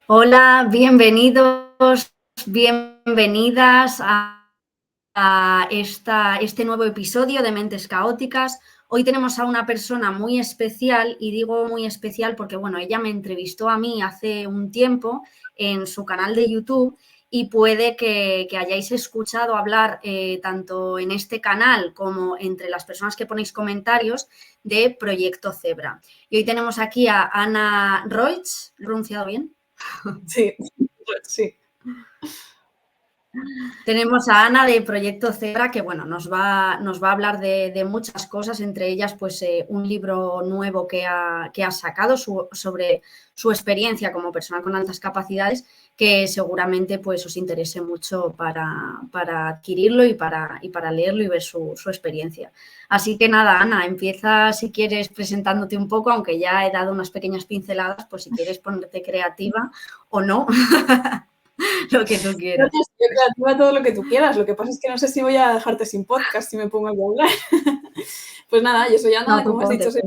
Hola, bienvenidos, bienvenidas a este nuevo episodio de Mentes Caóticas. Hoy tenemos a una persona muy especial, y digo muy especial porque, bueno, ella me entrevistó a mí hace un tiempo en su canal de YouTube y puede que hayáis escuchado hablar tanto en este canal como entre las personas que ponéis comentarios de Proyecto Zebra. Y hoy tenemos aquí a Ana Roig, ¿lo he pronunciado bien? Sí, sí. Tenemos a Ana de Proyecto Zebra que, bueno, nos va a hablar de muchas cosas, entre ellas pues un libro nuevo que ha sacado sobre su experiencia como persona con altas capacidades, que seguramente pues os interese mucho para adquirirlo y para leerlo y ver su experiencia. Así que nada, Ana, empieza si quieres presentándote un poco, aunque ya he dado unas pequeñas pinceladas, pues si quieres ponerte creativa o no, lo que tú No, quieras. estoy creativa todo lo que tú quieras. Lo que pasa es que no sé si voy a dejarte sin podcast si me pongo a hablar. Pues nada, yo soy No, Ana, tú como has ponte. dicho, soy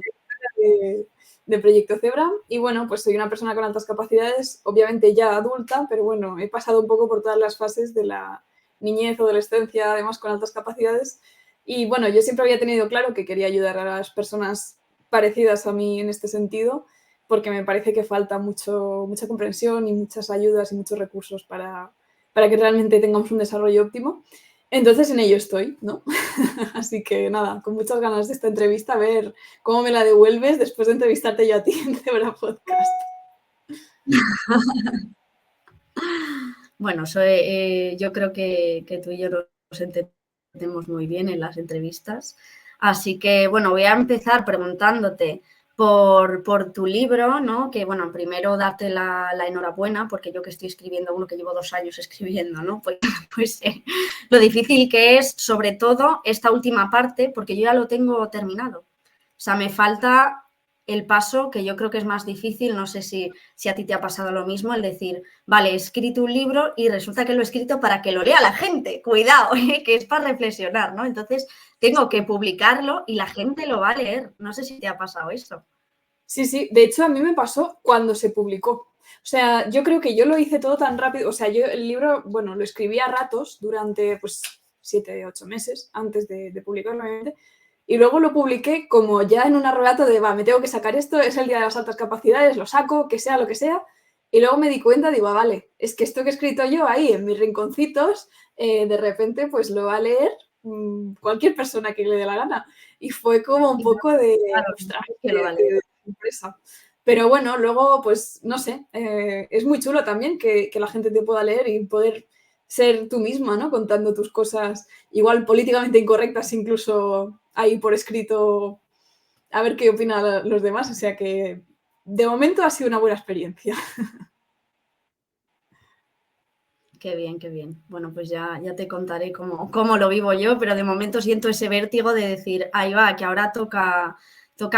de Proyecto Zebra y bueno, pues soy una persona con altas capacidades, obviamente ya adulta, pero bueno, he pasado un poco por todas las fases de la niñez, adolescencia, además con altas capacidades. Y bueno, yo siempre había tenido claro que quería ayudar a las personas parecidas a mí en este sentido, porque me parece que falta mucha comprensión y muchas ayudas y muchos recursos para que realmente tengamos un desarrollo óptimo. Entonces en ello estoy, ¿no? Así que nada, con muchas ganas de esta entrevista, a ver cómo me la devuelves después de entrevistarte yo a ti en Zebra Podcast. Bueno, yo creo que tú y yo nos entendemos muy bien en las entrevistas. Así que, bueno, voy a empezar preguntándote por tu libro, ¿no? Que, bueno, primero darte la enhorabuena, porque yo que estoy escribiendo uno que llevo 2 años escribiendo, ¿no? Pues lo difícil que es, sobre todo, esta última parte, porque yo ya lo tengo terminado. O sea, me falta el paso que yo creo que es más difícil, no sé si a ti te ha pasado lo mismo, el decir, vale, he escrito un libro y resulta que lo he escrito para que lo lea la gente, cuidado, que es para reflexionar, ¿no? Entonces tengo que publicarlo y la gente lo va a leer. No sé si te ha pasado eso. Sí, sí, de hecho a mí me pasó cuando se publicó. O sea, yo creo que yo lo hice todo tan rápido, o sea, yo el libro, bueno, lo escribí a ratos durante pues 7, 8 meses antes de publicarlo, obviamente, y luego lo publiqué como ya en un relato de, va, me tengo que sacar esto, es el día de las altas capacidades, lo saco, que sea lo que sea, y luego me di cuenta, digo, ah, vale, es que esto que he escrito yo ahí en mis rinconcitos, de repente pues lo va a leer cualquier persona que le dé la gana. Y fue como un Y poco de, claro, ostras, que lo va a leer. de sorpresa. Pero bueno, luego, pues, no sé, es muy chulo también que la gente te pueda leer y poder ser tú misma, ¿no? Contando tus cosas, igual políticamente incorrectas, incluso ahí por escrito, a ver qué opinan los demás. O sea que, de momento, ha sido una buena experiencia. Qué bien, qué bien. Bueno, pues ya te contaré cómo lo vivo yo, pero de momento siento ese vértigo de decir, ahí va, que ahora toca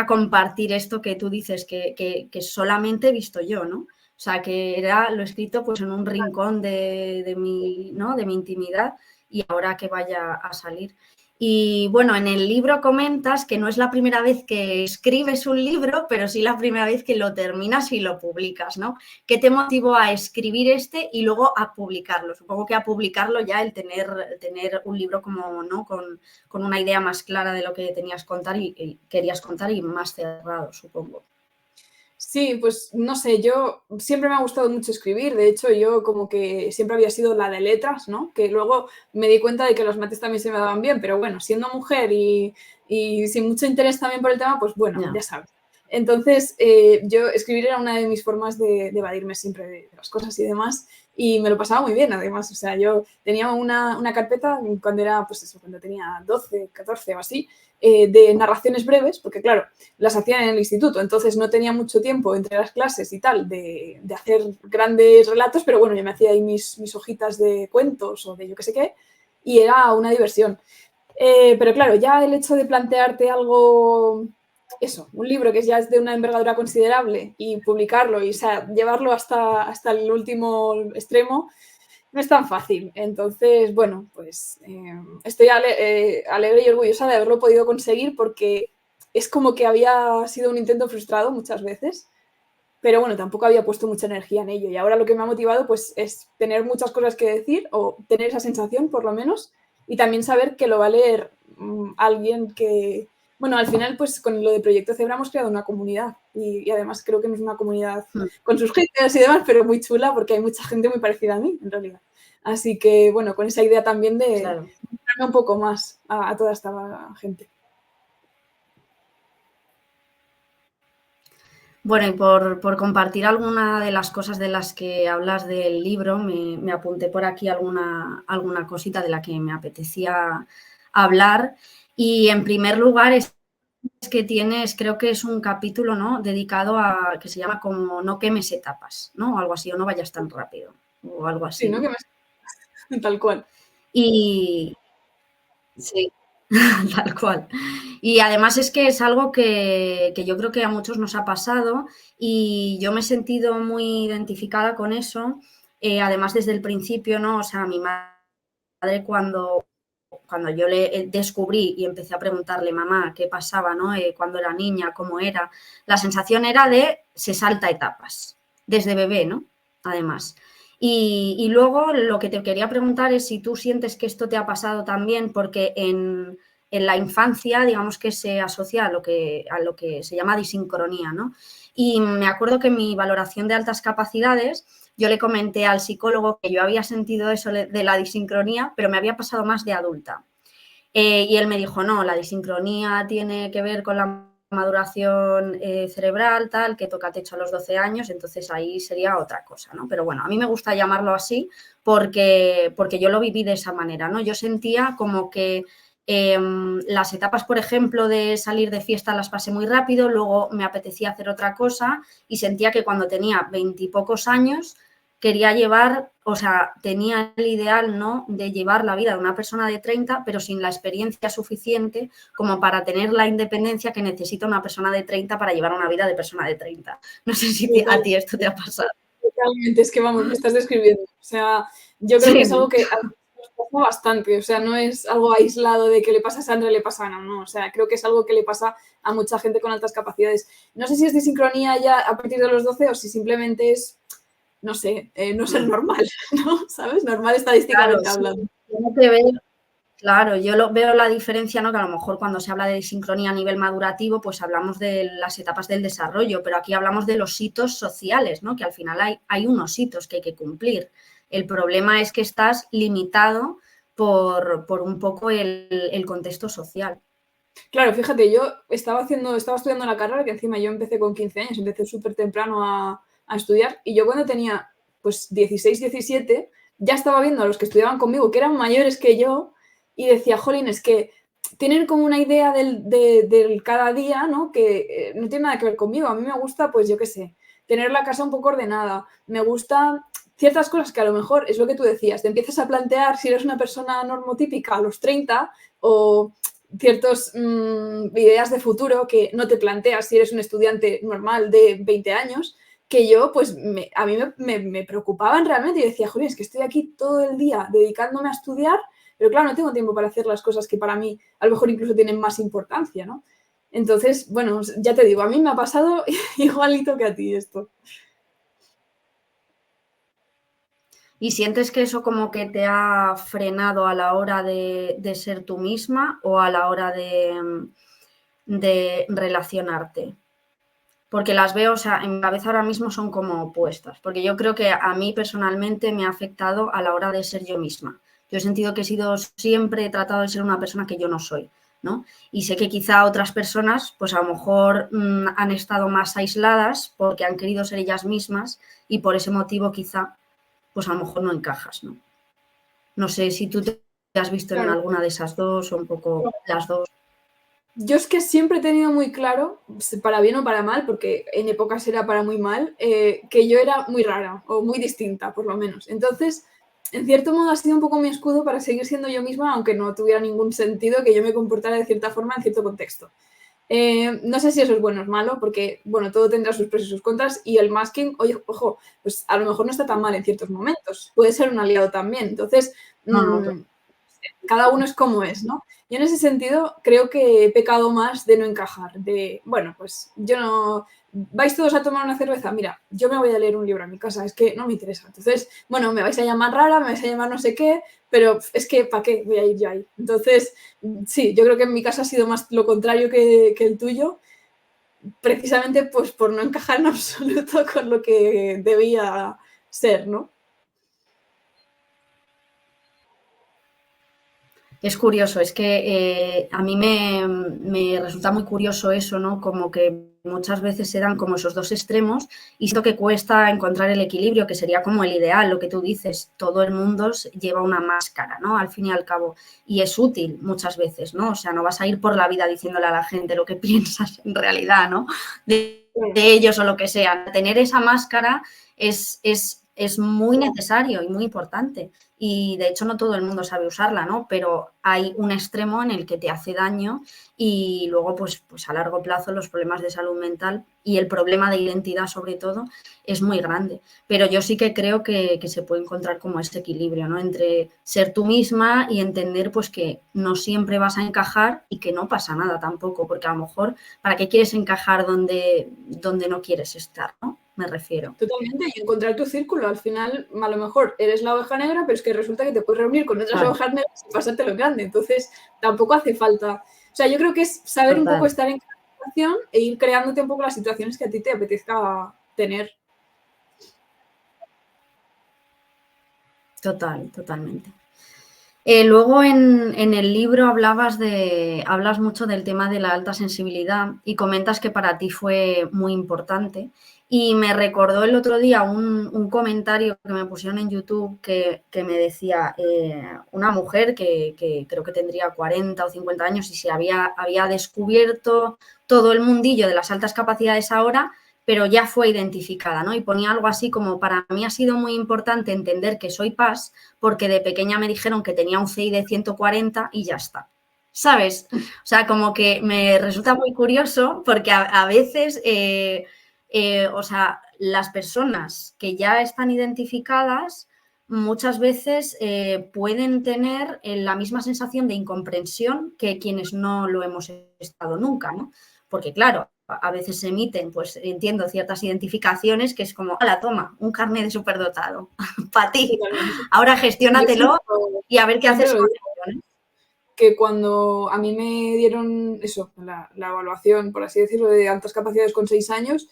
compartir esto que tú dices que solamente he visto yo, ¿no? O sea, que lo he escrito pues en un rincón de mi, ¿no? De mi intimidad y ahora que vaya a salir. Y bueno, en el libro comentas que no es la primera vez que escribes un libro, pero sí la primera vez que lo terminas y lo publicas, ¿no? ¿Qué te motivó a escribir este y luego a publicarlo? Supongo que a publicarlo ya el tener un libro como, ¿no? Con una idea más clara de lo que tenías contar y querías contar y más cerrado, supongo. Sí, pues no sé, yo siempre me ha gustado mucho escribir, de hecho yo como que siempre había sido la de letras, ¿no? Que luego me di cuenta de que los mates también se me daban bien, pero bueno, siendo mujer y sin mucho interés también por el tema, pues bueno, Ya. ya sabes. Entonces, yo escribir era una de mis formas de evadirme siempre de las cosas y demás, y me lo pasaba muy bien además, o sea, yo tenía una carpeta cuando era, pues eso, cuando tenía 12, 14 o así, de narraciones breves, porque claro, las hacía en el instituto, entonces no tenía mucho tiempo entre las clases y tal de hacer grandes relatos, pero bueno, yo me hacía ahí mis hojitas de cuentos o de yo qué sé qué, y era una diversión. Pero claro, ya el hecho de plantearte algo, eso, un libro que ya es de una envergadura considerable y publicarlo y o sea, llevarlo hasta el último extremo, no es tan fácil. Entonces, bueno, pues estoy alegre y orgullosa de haberlo podido conseguir porque es como que había sido un intento frustrado muchas veces. pero bueno, tampoco había puesto mucha energía en ello. Y ahora lo que me ha motivado pues es tener muchas cosas que decir o tener esa sensación por lo menos y también saber que lo va a leer alguien que... Bueno, al final pues con lo de Proyecto Cebra hemos creado una comunidad y además creo que no es una comunidad con sus haters y demás, pero muy chula porque hay mucha gente muy parecida a mí en realidad. Así que bueno, con esa idea también de Claro. darme un poco más a toda esta gente. Bueno, y por compartir alguna de las cosas de las que hablas del libro, me apunté por aquí alguna cosita de la que me apetecía hablar. Y en primer lugar es que tienes, creo que es un capítulo, ¿no?, dedicado a, que se llama como no quemes etapas, ¿no? O algo así, o no vayas tan rápido, o algo Sí, así, ¿no? ¿no? Tal cual. Y sí, tal cual. Y además es que es algo que yo creo que a muchos nos ha pasado y yo me he sentido muy identificada con eso, además desde el principio, ¿no? O sea, mi madre cuando yo le descubrí y empecé a preguntarle, mamá, qué pasaba, ¿no? Cuando era niña, cómo era, la sensación era de se salta etapas, desde bebé, ¿no? Además. Y luego lo que te quería preguntar es si tú sientes que esto te ha pasado también, porque en la infancia, digamos que se asocia a lo que se llama disincronía, ¿no? Y me acuerdo que en mi valoración de altas capacidades yo le comenté al psicólogo que yo había sentido eso de la disincronía, pero me había pasado más de adulta. Y él me dijo, no, la disincronía tiene que ver con la maduración cerebral, tal, que toca techo a los 12 años, entonces ahí sería otra cosa, ¿no? Pero bueno, a mí me gusta llamarlo así porque yo lo viví de esa manera, ¿no? Yo sentía como que las etapas, por ejemplo, de salir de fiesta las pasé muy rápido, luego me apetecía hacer otra cosa y sentía que cuando tenía 20 y pocos años quería llevar, o sea, tenía el ideal, ¿no?, de llevar la vida de una persona de 30, pero sin la experiencia suficiente como para tener la independencia que necesita una persona de 30 para llevar una vida de persona de 30. No sé si a ti esto te ha pasado. Totalmente, es que vamos, me estás describiendo. O sea, yo creo que Sí, es algo que a nosotros nos pasa bastante. O sea, no es algo aislado de que le pasa a Sandra y le pasa a Ana, no. O sea, creo que es algo que le pasa a mucha gente con altas capacidades. No sé si es disincronía ya a partir de los 12 o si simplemente es, no sé, no ser normal, ¿no? ¿Sabes? Normal claro, estadísticamente sí. hablando. Claro, yo veo la diferencia, ¿no? Que a lo mejor cuando se habla de sincronía a nivel madurativo, pues hablamos de las etapas del desarrollo, pero aquí hablamos de los hitos sociales, ¿no? Que al final hay unos hitos que hay que cumplir. El problema es que estás limitado por un poco el contexto social. Claro, fíjate, yo estaba estudiando la carrera, que encima yo empecé con 15 años, empecé súper temprano a estudiar, y yo cuando tenía pues 16, 17, ya estaba viendo a los que estudiaban conmigo, que eran mayores que yo, y decía, jolín, es que tienen como una idea del cada día, ¿no? Que no tiene nada que ver conmigo. A mí me gusta, pues yo qué sé, tener la casa un poco ordenada, me gusta ciertas cosas que a lo mejor es lo que tú decías, te empiezas a plantear si eres una persona normotípica a los 30 o ciertas ideas de futuro que no te planteas si eres un estudiante normal de 20 años, que yo, pues, a mí me preocupaban realmente y decía, joder, es que estoy aquí todo el día dedicándome a estudiar, pero claro, no tengo tiempo para hacer las cosas que para mí a lo mejor incluso tienen más importancia, ¿no? Entonces, bueno, ya te digo, a mí me ha pasado igualito que a ti esto. ¿Y sientes que eso como que te ha frenado a la hora de ser tú misma o a la hora de relacionarte? Porque las veo, o sea, en mi cabeza ahora mismo son como opuestas, porque yo creo que a mí personalmente me ha afectado a la hora de ser yo misma. Yo he sentido que he tratado de ser una persona que yo no soy, ¿no? Y sé que quizá otras personas, pues a lo mejor han estado más aisladas porque han querido ser ellas mismas y por ese motivo quizá, pues a lo mejor no encajas, ¿no? No sé si tú te has visto en Claro. alguna de esas dos o un poco las dos. Yo es que siempre he tenido muy claro, para bien o para mal, porque en épocas era para muy mal, que yo era muy rara o muy distinta, por lo menos. Entonces, en cierto modo ha sido un poco mi escudo para seguir siendo yo misma, aunque no tuviera ningún sentido que yo me comportara de cierta forma en cierto contexto. No sé si eso es bueno o es malo, porque, bueno, todo tendrá sus pros y sus contras, y el masking, oye, ojo, pues a lo mejor no está tan mal en ciertos momentos, puede ser un aliado también. Entonces, No, no, cada uno es como es, ¿no? Y en ese sentido creo que he pecado más de no encajar, de, bueno, pues yo vais todos a tomar una cerveza, mira, yo me voy a leer un libro a mi casa, es que no me interesa. Entonces, bueno, me vais a llamar rara, me vais a llamar no sé qué, pero es que ¿para qué voy a ir yo ahí? Entonces, sí, yo creo que en mi caso ha sido más lo contrario que el tuyo, precisamente pues por no encajar en absoluto con lo que debía ser, ¿no? Es curioso, es que a mí me resulta muy curioso eso, ¿no? Como que muchas veces se dan como esos dos extremos y siento que cuesta encontrar el equilibrio, que sería como el ideal, lo que tú dices, todo el mundo lleva una máscara, ¿no? Al fin y al cabo, y es útil muchas veces, ¿no? O sea, no vas a ir por la vida diciéndole a la gente lo que piensas en realidad, ¿no? De ellos o lo que sea. Tener esa máscara es muy necesario y muy importante. Y de hecho no todo el mundo sabe usarla, ¿no? Pero hay un extremo en el que te hace daño y luego pues a largo plazo los problemas de salud mental y el problema de identidad sobre todo es muy grande. Pero yo sí que creo que se puede encontrar como ese equilibrio, ¿no? Entre ser tú misma y entender pues que no siempre vas a encajar y que no pasa nada tampoco, porque a lo mejor ¿para qué quieres encajar donde no quieres estar, ¿no? Me refiero. Totalmente, y encontrar tu círculo. Al final, a lo mejor eres la oveja negra, pero es que resulta que te puedes reunir con otras ovejas negras y pasártelo en grande. Entonces, tampoco hace falta. O sea, yo creo que es saber un poco estar en cada situación e ir creándote un poco las situaciones que a ti te apetezca tener. Totalmente. Luego en el libro hablas mucho del tema de la alta sensibilidad y comentas que para ti fue muy importante. Y me recordó el otro día un comentario que me pusieron en YouTube que me decía una mujer que creo que tendría 40 o 50 años y se había descubierto todo el mundillo de las altas capacidades ahora, pero ya fue identificada, ¿no? Y ponía algo así como, para mí ha sido muy importante entender que soy PAS porque de pequeña me dijeron que tenía un CI de 140 y ya está. ¿Sabes? O sea, como que me resulta muy curioso porque a veces, o sea, las personas que ya están identificadas muchas veces pueden tener la misma sensación de incomprensión que quienes no lo hemos estado nunca, ¿no? Porque claro, a veces se emiten, pues entiendo, ciertas identificaciones que es como, la toma, un carnet de superdotado, para ti. Ahora gestiónatelo y a ver qué haces con ello, ¿no? Que cuando a mí me dieron eso, la evaluación, por así decirlo, de altas capacidades con 6 años,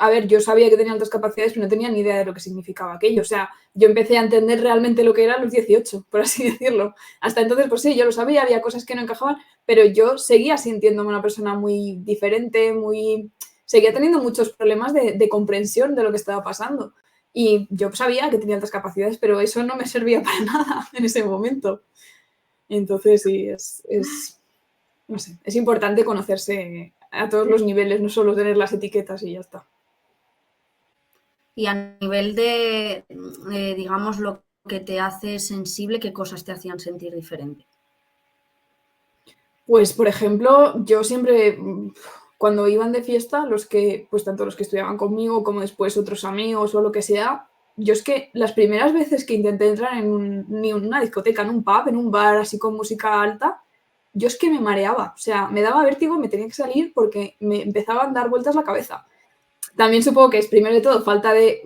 a ver, yo sabía que tenía altas capacidades, pero no tenía ni idea de lo que significaba aquello. O sea, yo empecé a entender realmente lo que era a los 18, por así decirlo. Hasta entonces, pues sí, yo lo sabía, había cosas que no encajaban, pero yo seguía sintiéndome una persona muy diferente, seguía teniendo muchos problemas de comprensión de lo que estaba pasando. Y yo sabía que tenía altas capacidades, pero eso no me servía para nada en ese momento. Entonces, sí, no sé, es importante conocerse a todos los niveles, no solo tener las etiquetas y ya está. Y a nivel de, digamos, lo que te hace sensible, ¿qué cosas te hacían sentir diferente? Pues, por ejemplo, yo siempre, cuando iban de fiesta, pues tanto los que estudiaban conmigo como después otros amigos o lo que sea, yo es que las primeras veces que intenté entrar ni una discoteca, en un pub, en un bar así con música alta, yo es que me mareaba, o sea, me daba vértigo y me tenía que salir porque me empezaban a dar vueltas la cabeza. También supongo que es, primero de todo, falta de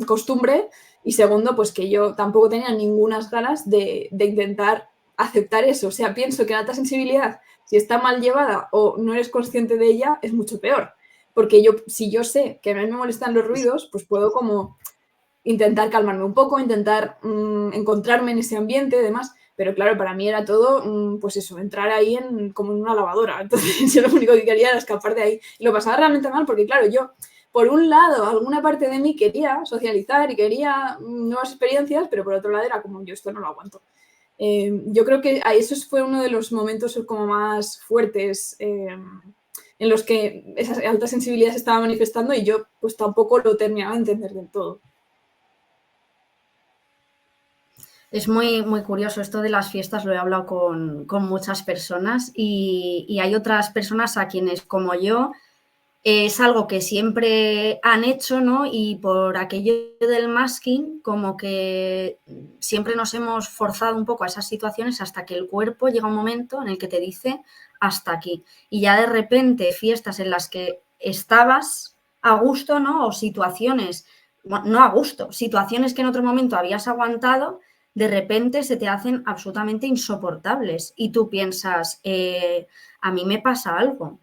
costumbre y segundo, pues que yo tampoco tenía ninguna ganas de intentar aceptar eso. O sea, pienso que la alta sensibilidad, si está mal llevada o no eres consciente de ella, es mucho peor. Porque si yo sé que a mí me molestan los ruidos, pues puedo como intentar calmarme un poco, intentar encontrarme en ese ambiente y demás. Pero claro, para mí era todo, pues eso, entrar ahí como en una lavadora. Entonces yo lo único que quería era escapar de ahí. Y lo pasaba realmente mal porque, claro, yo, por un lado, alguna parte de mí quería socializar y quería nuevas experiencias, pero por otro lado era como, yo esto no lo aguanto. Yo creo que eso fue uno de los momentos como más fuertes en los que esa alta sensibilidad se estaba manifestando y yo pues tampoco lo terminaba de entender del todo. Es muy, muy curioso esto de las fiestas, lo he hablado con muchas personas y hay otras personas a quienes, como yo, es algo que siempre han hecho, ¿no? Y por aquello del masking, como que siempre nos hemos forzado un poco a esas situaciones hasta que el cuerpo llega un momento en el que te dice hasta aquí. Y ya de repente fiestas en las que estabas a gusto, ¿no? O situaciones, bueno, no a gusto, situaciones que en otro momento habías aguantado, de repente se te hacen absolutamente insoportables y tú piensas, a mí me pasa algo,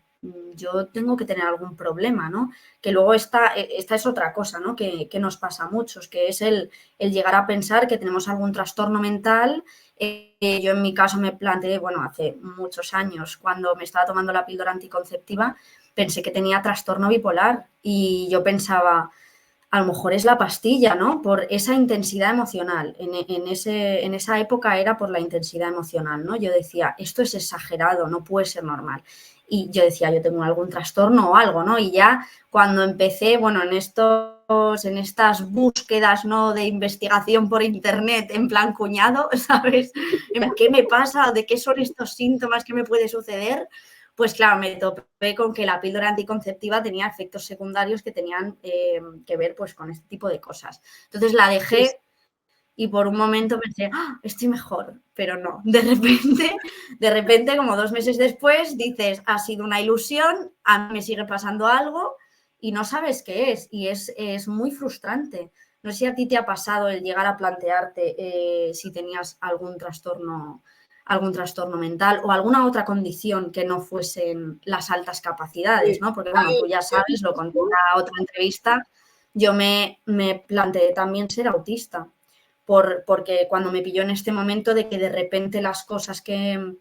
yo tengo que tener algún problema, ¿no? Que luego esta es otra cosa, ¿no? Que nos pasa a muchos, que es el llegar a pensar que tenemos algún trastorno mental. Yo en mi caso me planteé, bueno, hace muchos años, cuando me estaba tomando la píldora anticonceptiva, pensé que tenía trastorno bipolar y yo pensaba, a lo mejor es la pastilla, ¿no? Por esa intensidad emocional. En esa época era por la intensidad emocional, ¿no? Yo decía, esto es exagerado, no puede ser normal. Y yo decía, yo tengo algún trastorno o algo, ¿no? Y ya cuando empecé, bueno, en estas búsquedas, ¿no? De investigación por internet, en plan cuñado, ¿sabes? ¿Qué me pasa? ¿De qué son estos síntomas? ¿Qué me puede suceder? Pues claro, me topé con que la píldora anticonceptiva tenía efectos secundarios que tenían que ver pues con este tipo de cosas. Entonces la dejé y por un momento pensé, ¡ah, estoy mejor! Pero no, de repente, como 2 meses después, dices, ha sido una ilusión, a mí me sigue pasando algo y no sabes qué es. Y es muy frustrante. No sé si a ti te ha pasado el llegar a plantearte si tenías algún trastorno mental o alguna otra condición que no fuesen las altas capacidades, ¿no? Porque, bueno, tú ya sabes, lo conté en la otra entrevista, yo me planteé también ser autista, porque cuando me pilló en este momento de que de repente las cosas que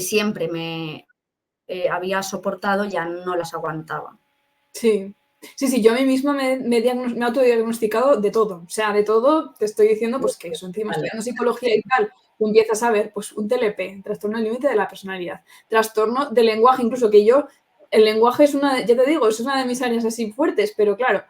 siempre me había soportado ya no las aguantaba. Sí. Sí, yo a mí misma me he autodiagnosticado de todo. O sea, de todo te estoy diciendo, pues que eso, encima Vale. estudiando psicología y tal, tú empiezas a ver, pues un TLP, trastorno del límite de la personalidad, trastorno del lenguaje, incluso que yo, el lenguaje es ya te digo, es una de mis áreas así fuertes, pero claro,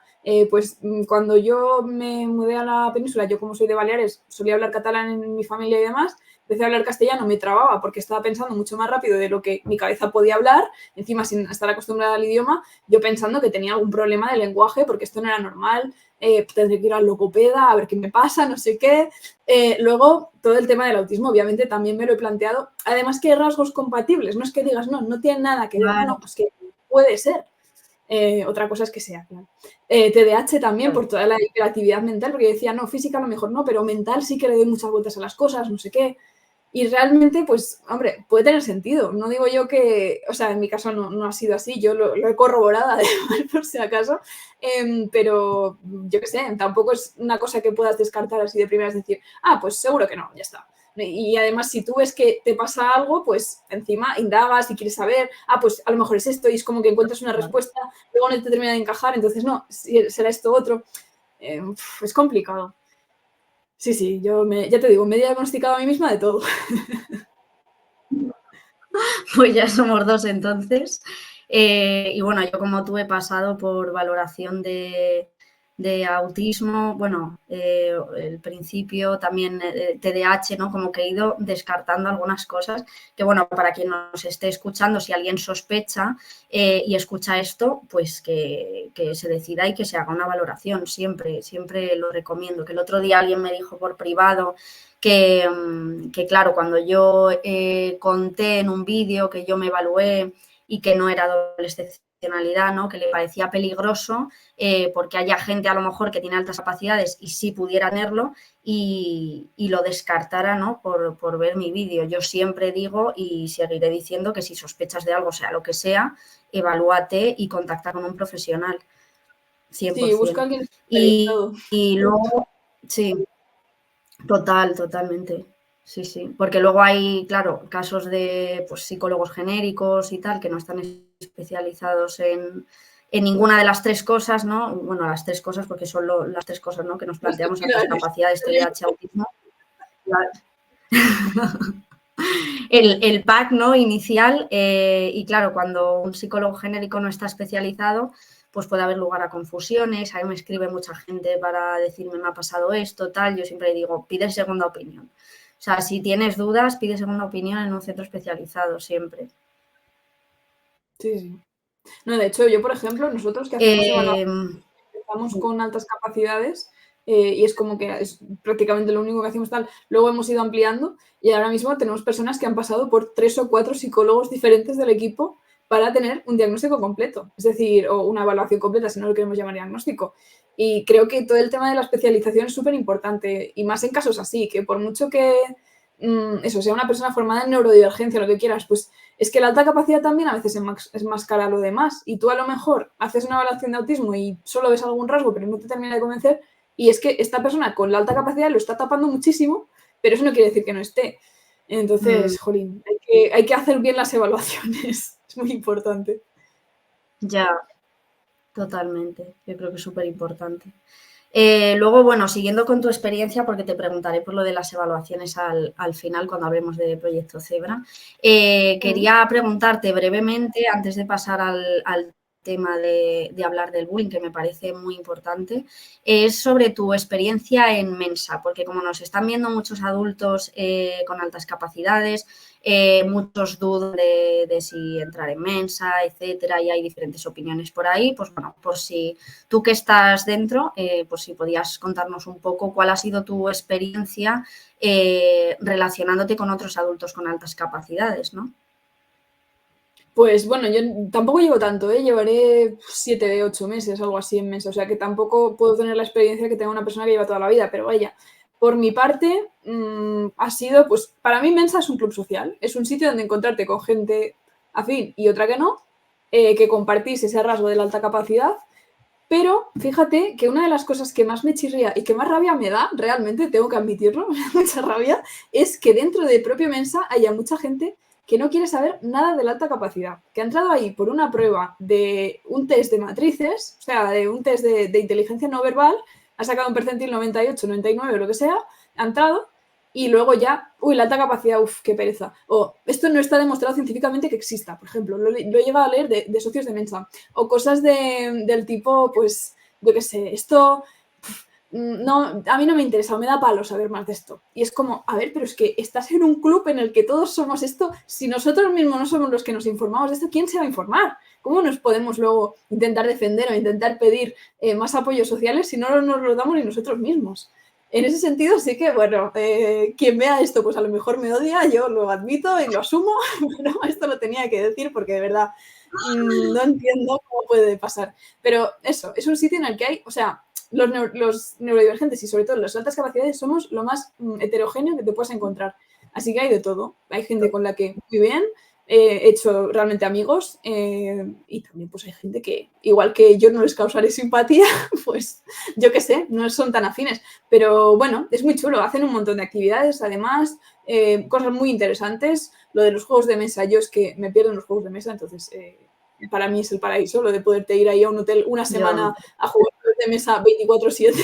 pues cuando yo me mudé a la península, yo como soy de Baleares, solía hablar catalán en mi familia y demás, empecé a hablar castellano, me trababa porque estaba pensando mucho más rápido de lo que mi cabeza podía hablar, encima sin estar acostumbrada al idioma, yo pensando que tenía algún problema de lenguaje porque esto no era normal, tendré que ir al logopeda a ver qué me pasa, no sé qué. Luego, todo el tema del autismo, obviamente, también me lo he planteado. Además que hay rasgos compatibles, no es que digas, no tiene nada que ver, no, es que puede ser. Otra cosa es que sea, claro. TDAH también, por toda la hiperactividad mental, porque decía, no, física a lo mejor no, pero mental sí que le doy muchas vueltas a las cosas, no sé qué. Y realmente, pues, hombre, puede tener sentido. No digo yo que, o sea, en mi caso no ha sido así, yo lo he corroborado, además, por si acaso, pero yo qué sé, tampoco es una cosa que puedas descartar así de primeras, decir, pues seguro que no, ya está. Y además, si tú ves que te pasa algo, pues encima indagas y quieres saber, pues a lo mejor es esto, y es como que encuentras una respuesta, luego no te termina de encajar, entonces no, será esto otro. Es complicado. Sí, ya te digo, me he diagnosticado a mí misma de todo. Pues ya somos 2 entonces. Y bueno, yo como tú he pasado por valoración de autismo, bueno, el principio también TDAH, ¿no? Como que he ido descartando algunas cosas que, bueno, para quien nos esté escuchando, si alguien sospecha y escucha esto, pues que se decida y que se haga una valoración, siempre lo recomiendo. Que el otro día alguien me dijo por privado que claro, cuando yo conté en un vídeo que yo me evalué y que no era doble excepcionalidad, ¿no? Que le parecía peligroso porque haya gente a lo mejor que tiene altas capacidades y sí pudiera tenerlo y lo descartara, ¿no? por ver mi vídeo. Yo siempre digo y seguiré diciendo que si sospechas de algo, sea lo que sea, evalúate y contacta con un profesional, 100%. Sí, busca a alguien especializado. Y luego, sí, totalmente. Sí. Porque luego hay, claro, casos de pues, psicólogos genéricos y tal, que no están especializados en ninguna de las 3 cosas, ¿no? Bueno, las 3 cosas, porque son las 3 cosas, ¿no? Que nos planteamos, altas capacidades, TDAH, autismo. El pack, ¿no? Inicial, y claro, cuando un psicólogo genérico no está especializado, pues puede haber lugar a confusiones. A mí me escribe mucha gente para decirme, me ha pasado esto, tal. Yo siempre digo, pide segunda opinión. O sea, si tienes dudas, pide segunda opinión en un centro especializado, siempre. Sí. No, de hecho, yo, por ejemplo, nosotros que hacemos evaluación, empezamos con altas capacidades y es como que es prácticamente lo único que hacemos tal. Luego hemos ido ampliando y ahora mismo tenemos personas que han pasado por 3 o 4 psicólogos diferentes del equipo para tener un diagnóstico completo, es decir, o una evaluación completa, si no lo queremos llamar diagnóstico. Y creo que todo el tema de la especialización es súper importante, y más en casos así, que por mucho que eso sea una persona formada en neurodivergencia, lo que quieras, pues es que la alta capacidad también a veces es más cara a lo demás, y tú a lo mejor haces una evaluación de autismo y solo ves algún rasgo, pero no te termina de convencer, y es que esta persona con la alta capacidad lo está tapando muchísimo, pero eso no quiere decir que no esté. Entonces, jolín, hay que hacer bien las evaluaciones, es muy importante. Ya, totalmente. Yo creo que es súper importante. Luego, bueno, siguiendo con tu experiencia, porque te preguntaré por lo de las evaluaciones al final, cuando hablemos de Proyecto Zebra, quería preguntarte brevemente, antes de pasar al tema de hablar del bullying, que me parece muy importante, es sobre tu experiencia en Mensa, porque como nos están viendo muchos adultos con altas capacidades, muchos dudan de si entrar en Mensa, etcétera, y hay diferentes opiniones por ahí, pues bueno, por si tú que estás dentro, pues si podías contarnos un poco cuál ha sido tu experiencia relacionándote con otros adultos con altas capacidades, ¿no? Pues bueno, yo tampoco llevo tanto, ¿eh? Llevaré 7, 8 meses, algo así en Mensa, o sea que tampoco puedo tener la experiencia que tenga una persona que lleva toda la vida, pero vaya, por mi parte ha sido, pues para mí Mensa es un club social, es un sitio donde encontrarte con gente afín y otra que no, que compartís ese rasgo de la alta capacidad, pero fíjate que una de las cosas que más me chirría y que más rabia me da, realmente tengo que admitirlo, me da mucha rabia, es que dentro de propio Mensa haya mucha gente que no quiere saber nada de la alta capacidad, que ha entrado ahí por una prueba de un test de matrices, o sea, de un test de inteligencia no verbal, ha sacado un percentil 98, 99 o lo que sea, ha entrado y luego ya, uy, la alta capacidad, uff, qué pereza. O esto no está demostrado científicamente que exista, por ejemplo, lo he llegado a leer de socios de Mensa, o cosas del tipo, pues, yo qué sé, esto no, a mí no me interesa, me da palo saber más de esto. Y es como, a ver, pero es que estás en un club en el que todos somos esto, si nosotros mismos no somos los que nos informamos de esto, ¿quién se va a informar? ¿Cómo nos podemos luego intentar defender o intentar pedir más apoyos sociales si no nos lo damos ni nosotros mismos? En ese sentido, sí que, bueno, quien vea esto, pues a lo mejor me odia, yo lo admito y lo asumo, pero esto lo tenía que decir porque de verdad no entiendo cómo puede pasar. Pero eso, es un sitio en el que hay, o sea, los neurodivergentes y sobre todo las altas capacidades somos lo más heterogéneo que te puedes encontrar. Así que hay de todo. Hay gente con la que muy bien, he hecho realmente amigos y también pues hay gente que, igual que yo no les causaré simpatía, pues yo qué sé, no son tan afines. Pero bueno, es muy chulo, hacen un montón de actividades, además, cosas muy interesantes. Lo de los juegos de mesa, yo es que me pierdo en los juegos de mesa, entonces para mí es el paraíso, lo de poderte ir ahí a un hotel una semana a jugar de mesa 24/7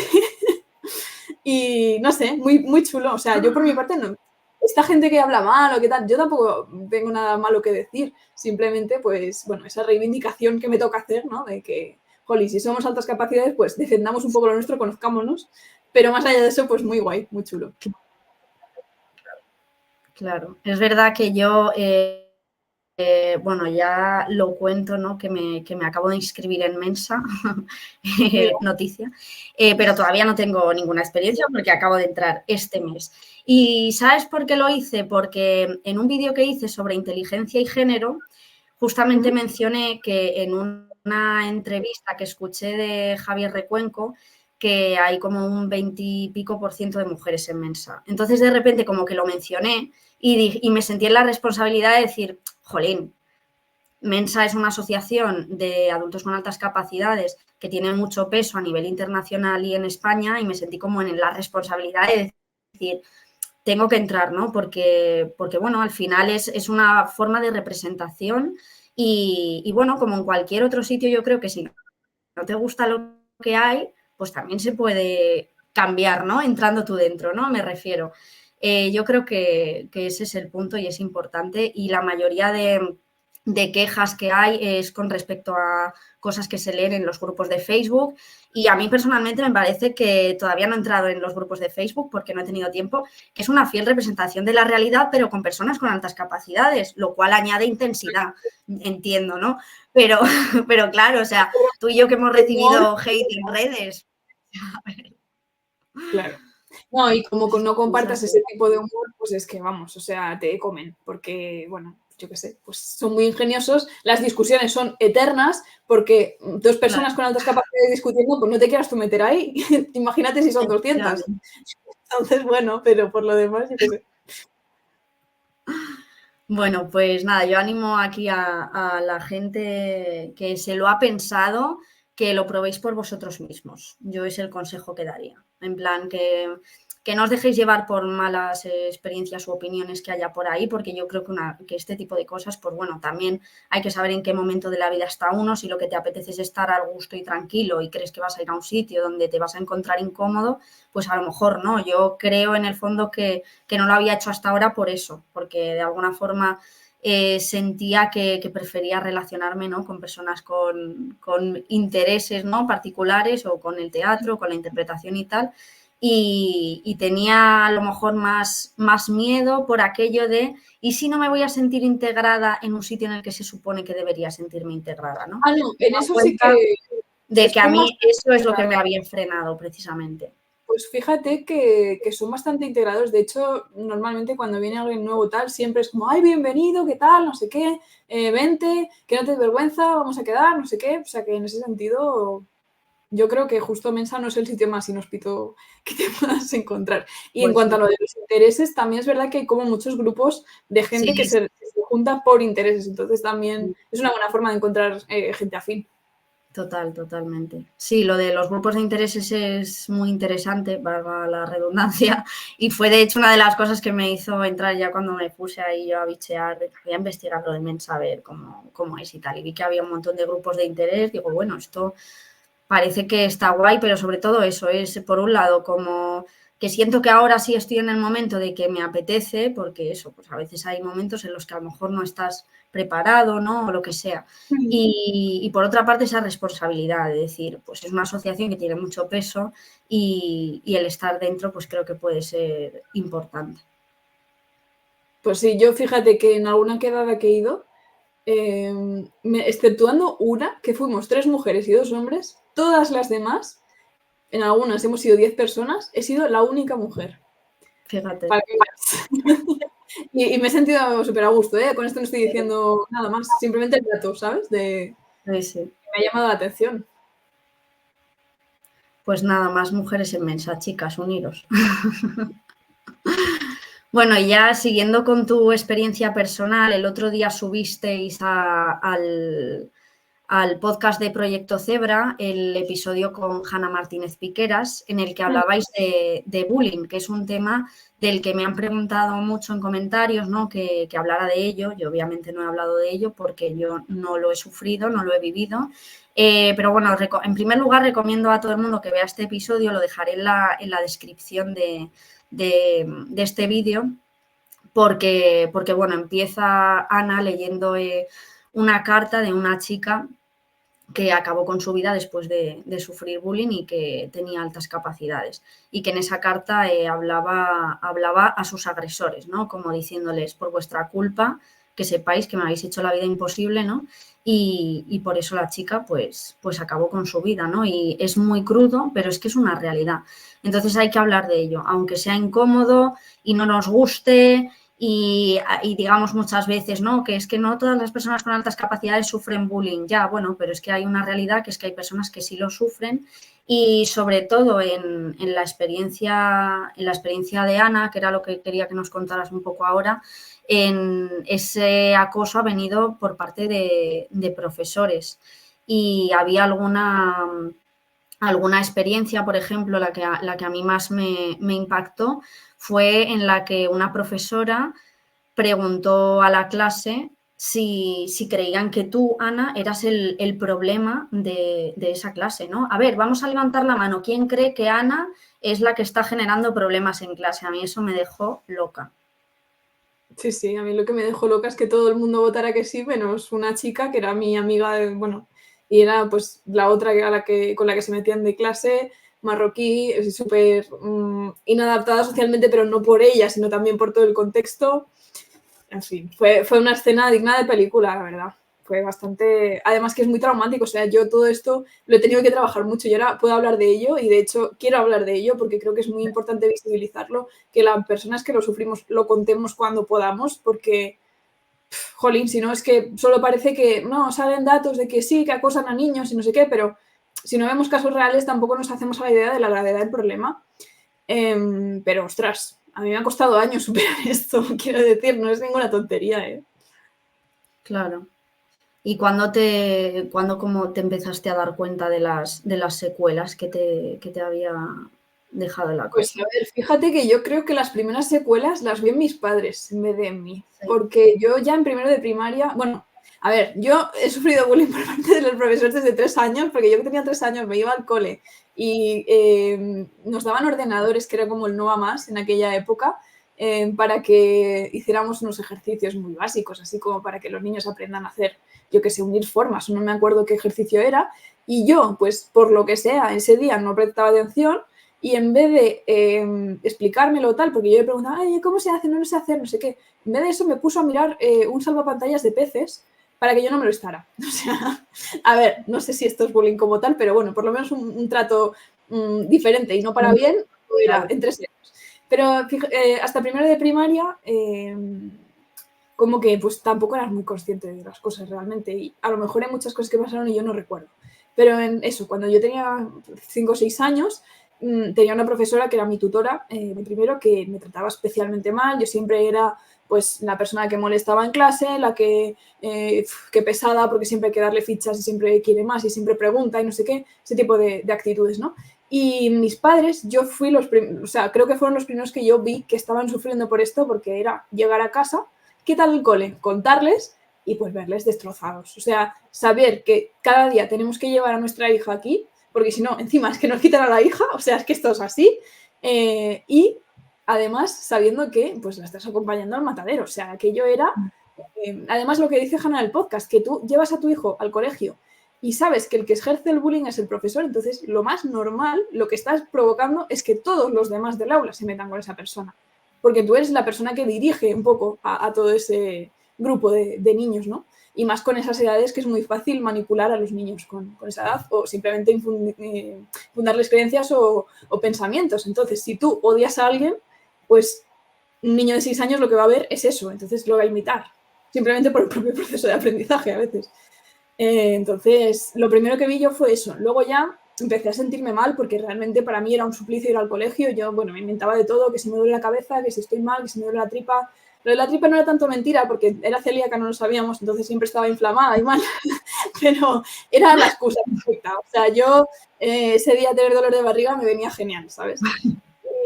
y no sé, muy, muy chulo. O sea, yo por mi parte, no, esta gente que habla mal o qué tal, yo tampoco tengo nada malo que decir. Simplemente, pues, bueno, esa reivindicación que me toca hacer, ¿no? De que, jolly, si somos altas capacidades, pues defendamos un poco lo nuestro, conozcámonos. Pero más allá de eso, pues muy guay, muy chulo. Claro, es verdad que yo, bueno, ya lo cuento, ¿no? Que me acabo de inscribir en Mensa, noticia, pero todavía no tengo ninguna experiencia porque acabo de entrar este mes. ¿Y sabes por qué lo hice? Porque en un vídeo que hice sobre inteligencia y género, justamente mencioné que en una entrevista que escuché de Javier Recuenco, que hay como un 20 y pico % de mujeres en Mensa. Entonces, de repente, como que lo mencioné y me sentí en la responsabilidad de decir, jolín, Mensa es una asociación de adultos con altas capacidades que tiene mucho peso a nivel internacional y en España, y me sentí como en la responsabilidad de decir, tengo que entrar, ¿no? Porque bueno, al final es una forma de representación y, bueno, como en cualquier otro sitio, yo creo que si no te gusta lo que hay, pues también se puede cambiar, ¿no? Entrando tú dentro, ¿no? Me refiero. Yo creo que ese es el punto y es importante y la mayoría de quejas que hay es con respecto a cosas que se leen en los grupos de Facebook y a mí personalmente me parece que todavía no he entrado en los grupos de Facebook porque no he tenido tiempo, que es una fiel representación de la realidad pero con personas con altas capacidades, lo cual añade intensidad, entiendo, ¿no? Pero claro, o sea, tú y yo que hemos recibido hate en redes. Claro. No, y como no compartas ese tipo de humor, pues es que vamos, o sea, te comen, porque, bueno, yo qué sé, pues son muy ingeniosos, las discusiones son eternas porque dos personas con altas capacidades discutiendo, pues no te quieras tú meter ahí. Imagínate si son 200. Entonces, bueno, pero por lo demás, yo qué sé. Bueno, pues nada, yo animo aquí a la gente que se lo ha pensado, que lo probéis por vosotros mismos. Yo es el consejo que daría. En plan, que no os dejéis llevar por malas experiencias u opiniones que haya por ahí, porque yo creo que este tipo de cosas, pues bueno, también hay que saber en qué momento de la vida está uno. Si lo que te apetece es estar al gusto y tranquilo y crees que vas a ir a un sitio donde te vas a encontrar incómodo, pues a lo mejor no. Yo creo en el fondo que no lo había hecho hasta ahora por eso, porque de alguna forma sentía que prefería relacionarme, ¿no?, con personas con intereses, ¿no?, particulares, o con el teatro, con la interpretación y tal, y tenía a lo mejor más miedo por aquello de ¿y si no me voy a sentir integrada en un sitio en el que se supone que debería sentirme integrada, ¿no? Ah, no, en eso sí que... De que a mí eso es lo que me había frenado precisamente. Pues fíjate que son bastante integrados. De hecho, normalmente cuando viene alguien nuevo tal, siempre es como, ay, bienvenido, ¿qué tal? No sé qué, vente, que no te dé vergüenza, vamos a quedar, no sé qué. O sea que en ese sentido, yo creo que justo Mensa no es el sitio más inhóspito que te puedas encontrar. Y en Pues cuanto sí. a lo de los intereses, también es verdad que hay como muchos grupos de gente que se junta por intereses. Entonces también es una buena forma de encontrar gente afín. Totalmente. Sí, lo de los grupos de intereses es muy interesante, valga la redundancia, y fue de hecho una de las cosas que me hizo entrar ya cuando me puse ahí yo a bichear, voy a investigar lo de Mensa, a ver cómo es y tal, y vi que había un montón de grupos de interés. Digo, bueno, esto parece que está guay, pero sobre todo eso es, por un lado, como que siento que ahora sí estoy en el momento de que me apetece, porque eso, pues a veces hay momentos en los que a lo mejor no estás preparado, ¿no?, o lo que sea. Y por otra parte, esa responsabilidad de decir, pues es una asociación que tiene mucho peso y el estar dentro, pues creo que puede ser importante. Pues sí, yo fíjate que en alguna quedada que he ido, exceptuando una, que fuimos 3 mujeres y 2 hombres, todas las demás, en algunas hemos sido 10 personas, he sido la única mujer. Fíjate. Para que veas. Y me he sentido súper a gusto, ¿eh? Con esto no estoy diciendo nada más, simplemente el dato, ¿sabes? Sí. Me ha llamado la atención. Pues nada, más mujeres en Mensa, chicas, uniros. Bueno, y ya siguiendo con tu experiencia personal, el otro día subisteis al podcast de Proyecto Zebra el episodio con Hanna Martínez Piqueras, en el que hablabais de bullying, que es un tema del que me han preguntado mucho en comentarios, ¿no?, que hablara de ello. Yo obviamente no he hablado de ello porque yo no lo he sufrido, no lo he vivido. Pero bueno, en primer lugar recomiendo a todo el mundo que vea este episodio, lo dejaré en la descripción de este vídeo, porque bueno, empieza Ana leyendo una carta de una chica que acabó con su vida después de sufrir bullying y que tenía altas capacidades, y que en esa carta hablaba a sus agresores, ¿no?, como diciéndoles, por vuestra culpa, que sepáis que me habéis hecho la vida imposible, ¿no?, y por eso la chica pues acabó con su vida, ¿no? Y es muy crudo, pero es que es una realidad. Entonces hay que hablar de ello, aunque sea incómodo y no nos guste. Y digamos muchas veces, ¿no?, que es que no todas las personas con altas capacidades sufren bullying. Ya, bueno, pero es que hay una realidad, que es que hay personas que sí lo sufren, y sobre todo en la experiencia de Ana, que era lo que quería que nos contaras un poco ahora, en ese acoso ha venido por parte de profesores. Y había alguna experiencia, por ejemplo, la que a mí más me impactó, fue en la que una profesora preguntó a la clase si creían que tú, Ana, eras el problema de esa clase, ¿no? A ver, vamos a levantar la mano. ¿Quién cree que Ana es la que está generando problemas en clase? A mí eso me dejó loca. Sí, sí, a mí lo que me dejó loca es que todo el mundo votara que sí, menos una chica que era mi amiga, bueno, y era pues la otra con la que se metían de clase, marroquí, súper inadaptada socialmente, pero no por ella, sino también por todo el contexto. En fin, fue una escena digna de película, la verdad. Fue bastante... Además que es muy traumático, o sea, yo todo esto lo he tenido que trabajar mucho y ahora puedo hablar de ello, y de hecho quiero hablar de ello porque creo que es muy importante visibilizarlo, que las personas que lo sufrimos lo contemos cuando podamos, porque jolín, si no es que solo parece que, no, salen datos de que sí, que acosan a niños y no sé qué, pero si no vemos casos reales tampoco nos hacemos a la idea de la gravedad del problema. Pero, ostras, a mí me ha costado años superar esto, quiero decir, no es ninguna tontería, ¿eh? Claro. ¿Y cuándo como te empezaste a dar cuenta de las secuelas que te había dejado el Pues acoso? a ver, fíjate que yo creo que las primeras secuelas las vi en mis padres en vez de en mí, Sí. porque yo ya en primero de primaria, bueno, a ver, yo he sufrido bullying por parte de los profesores desde 3 años, porque yo que tenía 3 años me iba al cole y nos daban ordenadores, que era como el no a más en aquella época, para que hiciéramos unos ejercicios muy básicos, así como para que los niños aprendan a hacer, yo que sé, unir formas, no me acuerdo qué ejercicio era, y yo, pues por lo que sea, ese día no prestaba atención y en vez de explicármelo tal, porque yo le preguntaba, ay, ¿cómo se hace? No lo sé hacer, no sé qué. En vez de eso me puso a mirar un salvapantallas de peces para que yo no me lo estara. O sea, a ver, no sé si esto es bullying como tal, pero bueno, por lo menos un trato diferente y no para bien, lo era Claro. en 3 años. Pero hasta primero de primaria, como que pues tampoco eras muy consciente de las cosas realmente. Y a lo mejor hay muchas cosas que pasaron y yo no recuerdo. Pero en eso, cuando yo tenía 5 o 6 años, tenía una profesora que era mi tutora de primero, que me trataba especialmente mal. Yo siempre era pues la persona que molestaba en clase, la que pesada porque siempre hay que darle fichas y siempre quiere más y siempre pregunta y no sé qué, ese tipo de actitudes, ¿no? Y mis padres, yo fui o sea, creo que fueron los primeros que yo vi que estaban sufriendo por esto, porque era llegar a casa, ¿qué tal el cole? Contarles y pues verles destrozados. O sea, saber que cada día tenemos que llevar a nuestra hija aquí, porque si no, encima es que nos quitan a la hija, o sea, es que esto es así. Y además sabiendo que pues la estás acompañando al matadero, o sea, aquello era... además lo que dice Hanna en el podcast, que tú llevas a tu hijo al colegio y sabes que el que ejerce el bullying es el profesor, entonces lo más normal, lo que estás provocando es que todos los demás del aula se metan con esa persona, porque tú eres la persona que dirige un poco a todo ese grupo de niños, ¿no? Y más con esas edades que es muy fácil manipular a los niños con esa edad o simplemente infundarles creencias o pensamientos. Entonces, si tú odias a alguien, pues un niño de 6 años lo que va a ver es eso, entonces lo va a imitar, simplemente por el propio proceso de aprendizaje a veces. Entonces, lo primero que vi yo fue eso. Luego ya empecé a sentirme mal porque realmente para mí era un suplicio ir al colegio. Yo, bueno, me inventaba de todo, que si me duele la cabeza, que si estoy mal, que si me duele la tripa. Lo de la tripa no era tanto mentira porque era celíaca, no lo sabíamos, entonces siempre estaba inflamada y mal, pero era la excusa perfecta. O sea, yo ese día tener dolor de barriga me venía genial, ¿sabes?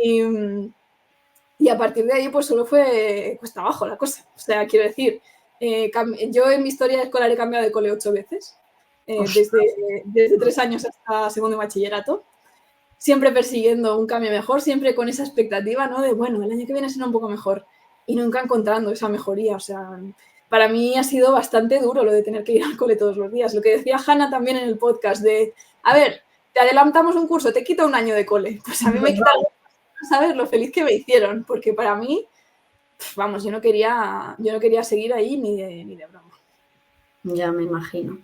Y, y a partir de ahí pues solo fue cuesta abajo la cosa. O sea, quiero decir, yo en mi historia escolar he cambiado de cole 8 veces, desde 3 años hasta segundo de bachillerato, siempre persiguiendo un cambio mejor, siempre con esa expectativa, ¿no? De, bueno, el año que viene será un poco mejor y nunca encontrando esa mejoría. O sea, para mí ha sido bastante duro lo de tener que ir al cole todos los días. Lo que decía Hanna también en el podcast de, a ver, te adelantamos un curso, te quita un año de cole. Pues a mí me quita, ¿sabes? Lo feliz que me hicieron, porque para mí, vamos, yo no quería seguir ahí ni de broma. Ya me imagino.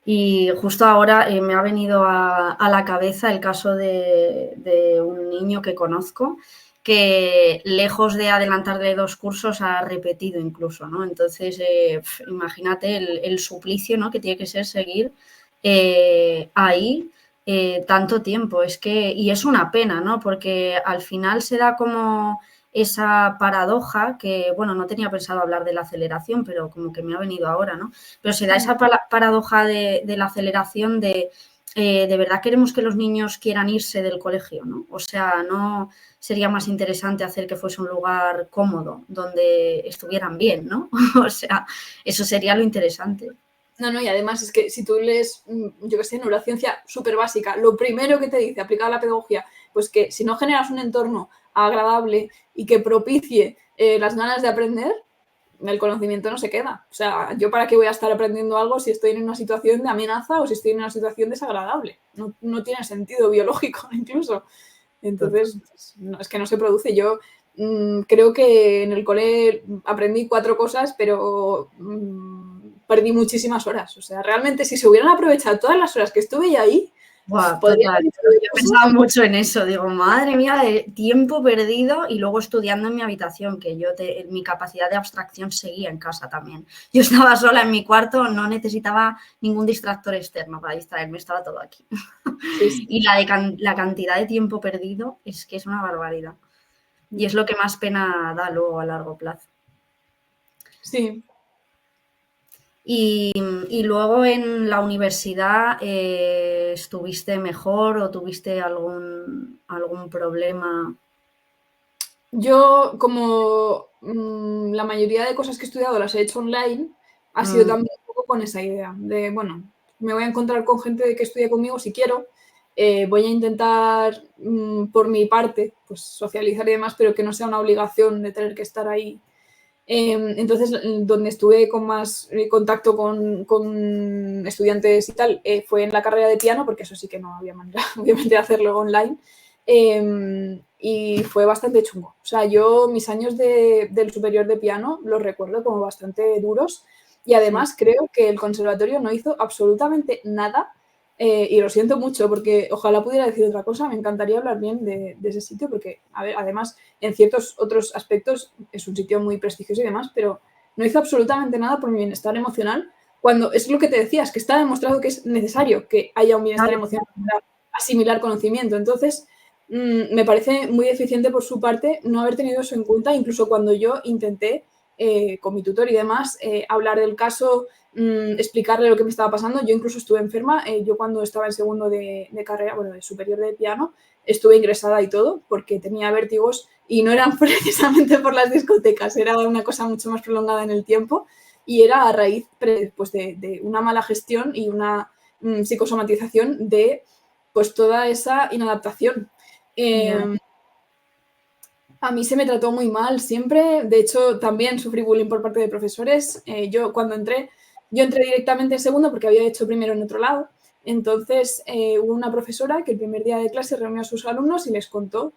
Y justo ahora me ha venido a la cabeza el caso de un niño que conozco que lejos de adelantarle 2 cursos ha repetido incluso, ¿no? Entonces, imagínate el suplicio, ¿no? Que tiene que ser seguir ahí tanto tiempo. Y es una pena, ¿no? Porque al final se da como esa paradoja que, bueno, no tenía pensado hablar de la aceleración, pero como que me ha venido ahora, ¿no? Pero se da esa paradoja de la aceleración de verdad queremos que los niños quieran irse del colegio, ¿no? O sea, no sería más interesante hacer que fuese un lugar cómodo, donde estuvieran bien, ¿no? O sea, eso sería lo interesante. No, y además es que si tú lees, yo qué sé, neurociencia súper básica, lo primero que te dice, aplicada a la pedagogía, pues que si no generas un entorno agradable y que propicie las ganas de aprender, el conocimiento no se queda. O sea, ¿yo para qué voy a estar aprendiendo algo si estoy en una situación de amenaza o si estoy en una situación desagradable? No tiene sentido biológico incluso. Entonces, no, es que no se produce. Yo creo que en el cole aprendí 4 cosas, pero perdí muchísimas horas. O sea, realmente si se hubieran aprovechado todas las horas que estuve ahí, Buah, podría total. haber hecho Yo he cosas. pensado mucho en eso. Digo, madre mía, de tiempo perdido y luego estudiando en mi habitación, que mi capacidad de abstracción seguía en casa también. Yo estaba sola en mi cuarto, no necesitaba ningún distractor externo para distraerme, estaba todo aquí. Sí, sí. Y la cantidad de tiempo perdido es que es una barbaridad. Y es lo que más pena da luego a largo plazo. Sí. Y luego en la universidad ¿estuviste mejor o tuviste algún problema? Yo, como la mayoría de cosas que he estudiado las he hecho online, ha sido también un poco con esa idea de, bueno, me voy a encontrar con gente que estudie conmigo si quiero, voy a intentar por mi parte pues socializar y demás, pero que no sea una obligación de tener que estar ahí. Entonces, donde estuve con más contacto con estudiantes y tal, fue en la carrera de piano, porque eso sí que no había manera, obviamente, de hacerlo online. Y fue bastante chungo. O sea, yo mis años del superior de piano los recuerdo como bastante duros y además creo que el conservatorio no hizo absolutamente nada y lo siento mucho porque ojalá pudiera decir otra cosa, me encantaría hablar bien de ese sitio porque, a ver, además, en ciertos otros aspectos es un sitio muy prestigioso y demás, pero no hizo absolutamente nada por mi bienestar emocional cuando es lo que te decías, que está demostrado que es necesario que haya un bienestar emocional para asimilar conocimiento. Entonces, me parece muy deficiente por su parte no haber tenido eso en cuenta, incluso cuando yo intenté, con mi tutor y demás, hablar del caso, explicarle lo que me estaba pasando. Yo incluso estuve enferma. Yo cuando estaba en segundo de carrera, bueno, de superior de piano, estuve ingresada y todo porque tenía vértigos y no eran precisamente por las discotecas, era una cosa mucho más prolongada en el tiempo y era a raíz pues, de una mala gestión y una psicosomatización de pues toda esa inadaptación. A mí se me trató muy mal siempre, de hecho también sufrí bullying por parte de profesores. Yo cuando entré directamente en segundo porque había hecho primero en otro lado. Entonces hubo una profesora que el primer día de clase reunió a sus alumnos y les contó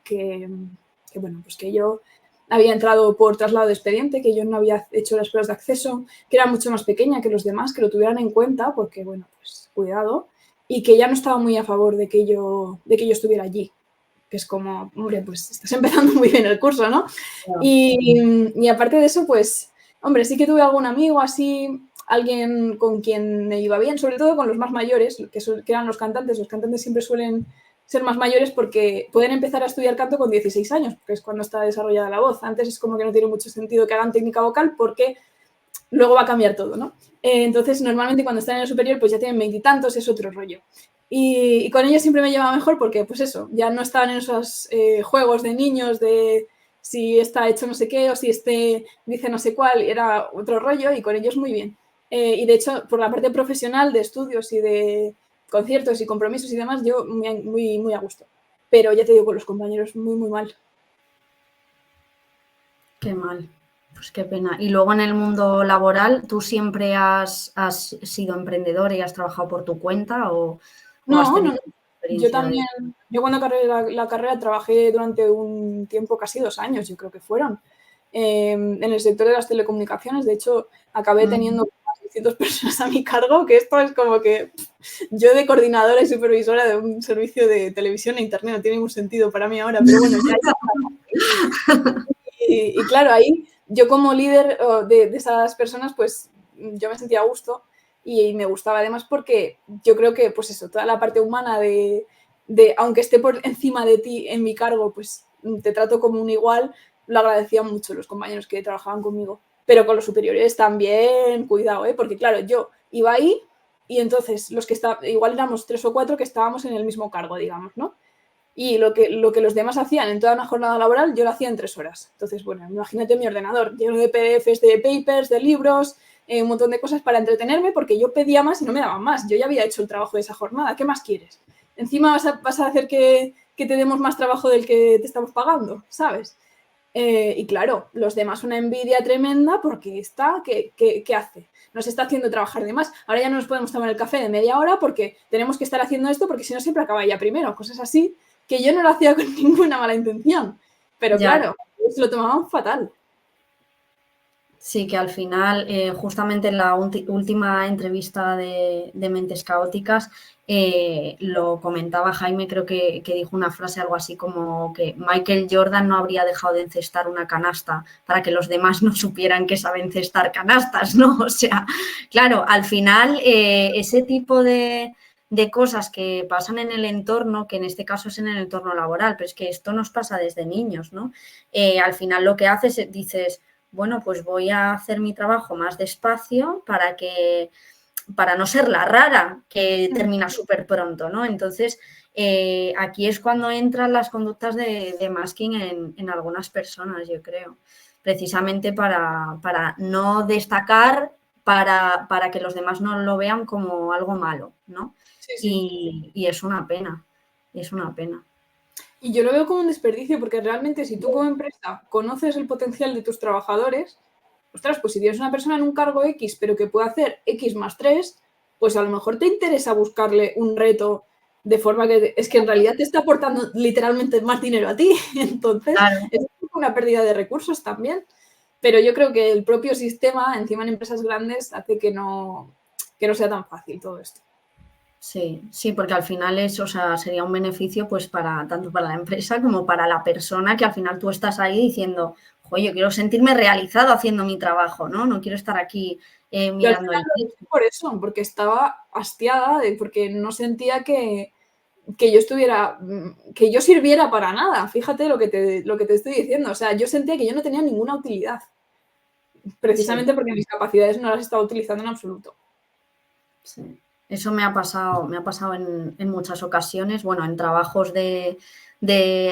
bueno, pues que yo había entrado por traslado de expediente, que yo no había hecho las pruebas de acceso, que era mucho más pequeña que los demás, que lo tuvieran en cuenta porque, bueno, pues cuidado, y que ya no estaba muy a favor de que yo estuviera allí, que es como, hombre, pues estás empezando muy bien el curso, ¿no? Y aparte de eso, pues, hombre, sí que tuve algún amigo así, alguien con quien me iba bien, sobre todo con los más mayores, que eran los cantantes. Los cantantes siempre suelen ser más mayores porque pueden empezar a estudiar canto con 16 años, que es cuando está desarrollada la voz. Antes es como que no tiene mucho sentido que hagan técnica vocal porque luego va a cambiar todo, ¿no? Entonces, normalmente cuando están en el superior, pues ya tienen 20 y tantos, es otro rollo. Y con ellos siempre me llevaba mejor porque, pues eso, ya no estaban en esos juegos de niños de si está hecho no sé qué o si este dice no sé cuál, era otro rollo y con ellos muy bien. Y de hecho, por la parte profesional de estudios y de conciertos y compromisos y demás, yo muy, muy a gusto. Pero ya te digo, con los compañeros muy, muy mal. Qué mal, pues qué pena. Y luego en el mundo laboral, ¿tú siempre has sido emprendedora y has trabajado por tu cuenta o has No, no, tenido no. Yo experiencia de... también, yo cuando acabé la carrera trabajé durante un tiempo, casi 2 años, yo creo que fueron, en el sector de las telecomunicaciones. De hecho, acabé teniendo más de 600 personas a mi cargo, que esto es como que yo de coordinadora y supervisora de un servicio de televisión e internet no tiene ningún sentido para mí ahora, pero bueno, ya y claro, ahí yo como líder de esas personas, pues yo me sentía a gusto y me gustaba además porque yo creo que, pues eso, toda la parte humana aunque esté por encima de ti en mi cargo, pues te trato como un igual, lo agradecían mucho los compañeros que trabajaban conmigo. Pero con los superiores también, cuidado, porque claro, yo iba ahí y entonces los que igual éramos 3 o 4 que estábamos en el mismo cargo, digamos, ¿no? Y lo que los demás hacían en toda una jornada laboral, yo lo hacía en 3 horas. Entonces, bueno, imagínate mi ordenador lleno de PDFs, de papers, de libros, un montón de cosas para entretenerme, porque yo pedía más y no me daban más. Yo ya había hecho el trabajo de esa jornada. ¿Qué más quieres? Encima vas a hacer que te demos más trabajo del que te estamos pagando, ¿sabes? Y claro, los demás una envidia tremenda porque ¿qué hace? Nos está haciendo trabajar de más. Ahora ya no nos podemos tomar el café de media hora porque tenemos que estar haciendo esto porque si no siempre acaba ella primero. Cosas así que yo no lo hacía con ninguna mala intención. Pero Ya, claro, se lo tomaban fatal. Sí, que al final, justamente en la última entrevista de Mentes Caóticas, lo comentaba Jaime, creo que dijo una frase algo así como que Michael Jordan no habría dejado de encestar una canasta para que los demás no supieran que sabe encestar canastas, ¿no? O sea, claro, al final ese tipo de cosas que pasan en el entorno, que en este caso es en el entorno laboral, pero es que esto nos pasa desde niños, ¿no? Al final lo que haces, dices, bueno, pues voy a hacer mi trabajo más despacio para no ser la rara que termina súper pronto, ¿no? Entonces, aquí es cuando entran las conductas de masking en algunas personas, yo creo, precisamente para no destacar, para que los demás no lo vean como algo malo, ¿no? Sí, sí. Y es una pena, es una pena. Y yo lo veo como un desperdicio porque realmente si tú como empresa conoces el potencial de tus trabajadores, ostras, pues si tienes una persona en un cargo X pero que puede hacer X más 3, pues a lo mejor te interesa buscarle un reto de forma que es que en realidad te está aportando literalmente más dinero a ti. Entonces, Claro. es una pérdida de recursos también. Pero yo creo que el propio sistema, encima en empresas grandes, hace que no sea tan fácil todo esto. Sí, sí, porque al final o sea, sería un beneficio pues tanto para la empresa como para la persona que al final tú estás ahí diciendo, oye, yo quiero sentirme realizado haciendo mi trabajo, ¿no? No quiero estar aquí Yo al mirando final el lo techo. hice por eso, porque estaba hastiada, porque no sentía que yo estuviera, que yo sirviera para nada. Fíjate lo que te estoy diciendo. O sea, yo sentía que yo no tenía ninguna utilidad, Sí, precisamente porque mis capacidades no las estaba utilizando en absoluto. sí. Eso me ha pasado en muchas ocasiones, bueno, en trabajos de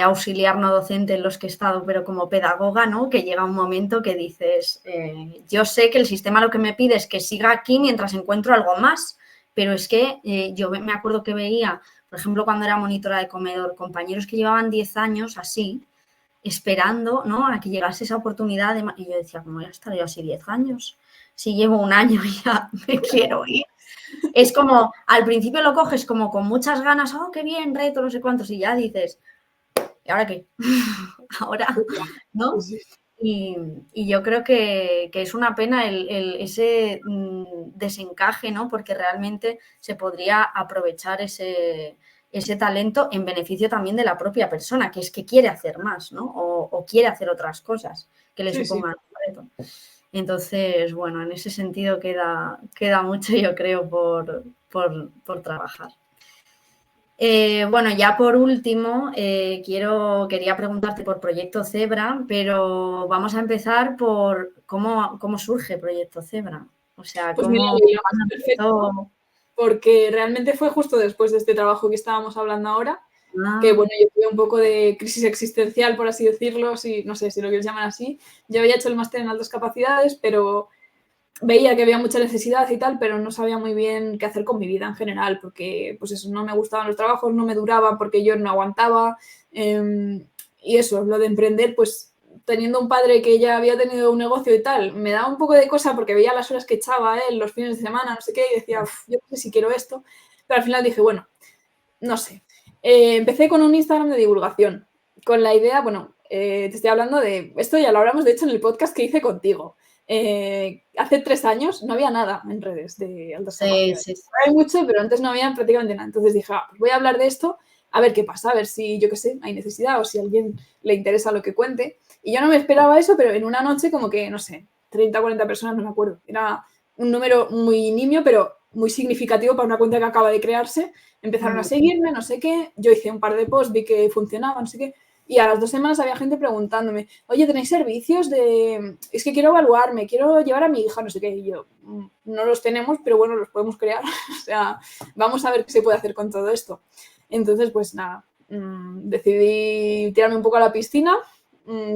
auxiliar no docente en los que he estado, pero como pedagoga, ¿no? Que llega un momento que dices, yo sé que el sistema lo que me pide es que siga aquí mientras encuentro algo más, pero es que yo me acuerdo que veía, por ejemplo, cuando era monitora de comedor, compañeros que llevaban 10 años así, esperando, ¿no? A que llegase esa oportunidad y yo decía, ¿cómo voy a estar yo así 10 años? Si llevo un año y ya me quiero ir. Es como, al principio lo coges como con muchas ganas, oh, qué bien, reto, no sé cuántos, y ya dices, ¿y ahora qué? Ahora, ¿no? Sí, Y yo creo que es una pena ese desencaje, ¿no? Porque realmente se podría aprovechar ese talento en beneficio también de la propia persona, que es que quiere hacer más, ¿no? O quiere hacer otras cosas que le sí, sí. supongan un reto. Entonces, bueno, en ese sentido queda mucho, yo creo, por trabajar. Bueno, ya por último, quería preguntarte por Proyecto Zebra, pero vamos a empezar por cómo surge Proyecto Zebra. O sea, Pues mira, cuándo perfecto, empezó. porque realmente fue justo después de este trabajo que estábamos hablando ahora, que Ah, bueno, yo tuve un poco de crisis existencial, por así decirlo, si, no sé si lo quieres llamar así. Yo había hecho el máster en altas capacidades, pero veía que había mucha necesidad y tal, pero no sabía muy bien qué hacer con mi vida en general, porque pues eso, no me gustaban los trabajos, no me duraban porque yo no aguantaba. Y eso, lo de emprender, pues teniendo un padre que ya había tenido un negocio y tal, me daba un poco de cosa porque veía las horas que echaba él los fines de semana, no sé qué, y decía, yo no sé si quiero esto. Pero al final dije, bueno, no sé. Empecé con un Instagram de divulgación, con la idea, bueno, te estoy hablando de, esto ya lo hablamos de hecho en el podcast que hice contigo. Hace 3 años no había nada en redes de altas sí, capacidades. sí, sí. Ahora hay mucho, pero antes no había prácticamente nada. Entonces dije, pues voy a hablar de esto, a ver qué pasa, a ver si, yo qué sé, hay necesidad o si a alguien le interesa lo que cuente. Y yo no me esperaba eso, pero en una noche como que, no sé, 30 o 40 personas, no me acuerdo. Era un número muy nimio, pero muy significativo para una cuenta que acaba de crearse. Empezaron a seguirme, no sé qué. Yo hice un par de posts, vi que funcionaba, no sé qué. Y a las 2 semanas había gente preguntándome, oye, ¿tenéis servicios de...? Es que quiero evaluarme, quiero llevar a mi hija, no sé qué. Y yo, no los tenemos, pero bueno, los podemos crear. O sea, vamos a ver qué se puede hacer con todo esto. Entonces, pues nada, decidí tirarme un poco a la piscina.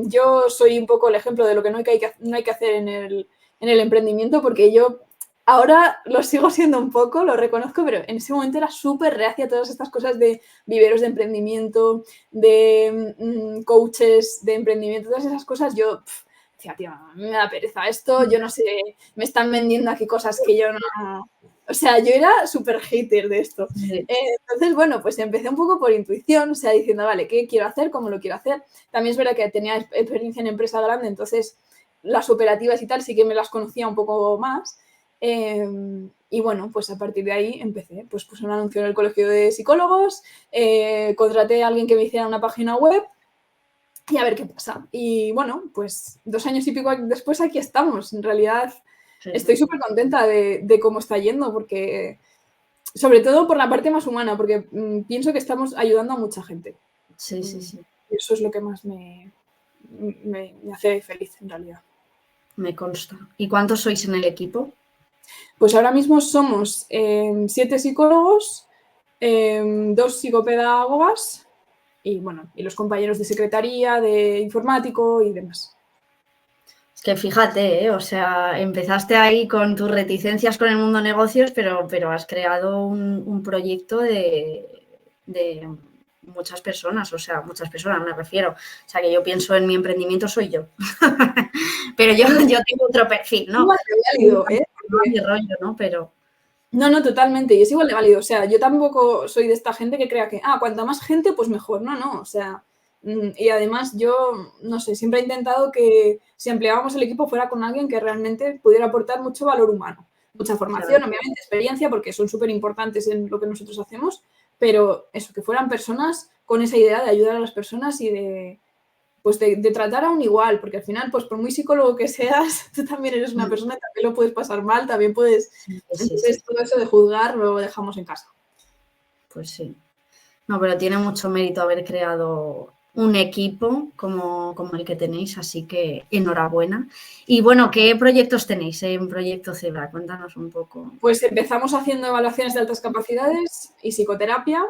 Yo soy un poco el ejemplo de lo que no hay que hacer en el emprendimiento, porque yo ahora lo sigo siendo un poco, lo reconozco, pero en ese momento era súper reacia a todas estas cosas de viveros de emprendimiento, de coaches de emprendimiento, todas esas cosas. Yo decía, tío, a mí me da pereza esto, yo no sé, me están vendiendo aquí cosas que yo no... O sea, yo era súper hater de esto. Sí. Entonces, bueno, pues empecé un poco por intuición, o sea, diciendo, vale, ¿qué quiero hacer? ¿Cómo lo quiero hacer? También es verdad que tenía experiencia en empresa grande, entonces las operativas y tal sí que me las conocía un poco más. Y bueno, pues a partir de ahí empecé. Pues puse un anuncio en el colegio de psicólogos, contraté a alguien que me hiciera una página web y a ver qué pasa. Y bueno, pues 2 años y pico después aquí estamos. En realidad estoy súper contenta de cómo está yendo, porque sobre todo por la parte más humana, porque pienso que estamos ayudando a mucha gente. Sí, sí, sí. Y eso es lo que más me hace feliz, en realidad. Me consta. ¿Y cuántos sois en el equipo? Pues ahora mismo somos 7 psicólogos, 2 psicopedagogas y, bueno, y los compañeros de secretaría, de informático y demás. Es que fíjate, o sea, empezaste ahí con tus reticencias con el mundo negocios, pero has creado un proyecto de muchas personas, o sea, muchas personas me refiero. O sea, que yo pienso en mi emprendimiento soy yo. Pero yo tengo otro perfil, ¿no? Igual de válido, ¿eh? Mi rollo, ¿no? Pero... No, totalmente. Y es igual de válido. O sea, yo tampoco soy de esta gente que crea que, cuanta más gente, pues mejor. No. O sea, y además yo, no sé, siempre he intentado que si empleábamos el equipo fuera con alguien que realmente pudiera aportar mucho valor humano. Mucha formación, Claro. obviamente, experiencia, porque son súper importantes en lo que nosotros hacemos, pero eso, que fueran personas con esa idea de ayudar a las personas y de tratar a un igual, porque al final, pues por muy psicólogo que seas, tú también eres una persona y también lo puedes pasar mal, también puedes... Sí. Entonces, todo eso de juzgar lo dejamos en casa. Pues sí. No, pero tiene mucho mérito haber creado un equipo como el que tenéis, así que enhorabuena. Y bueno, ¿qué proyectos tenéis en Proyecto Zebra? Cuéntanos un poco. Pues empezamos haciendo evaluaciones de altas capacidades y psicoterapia,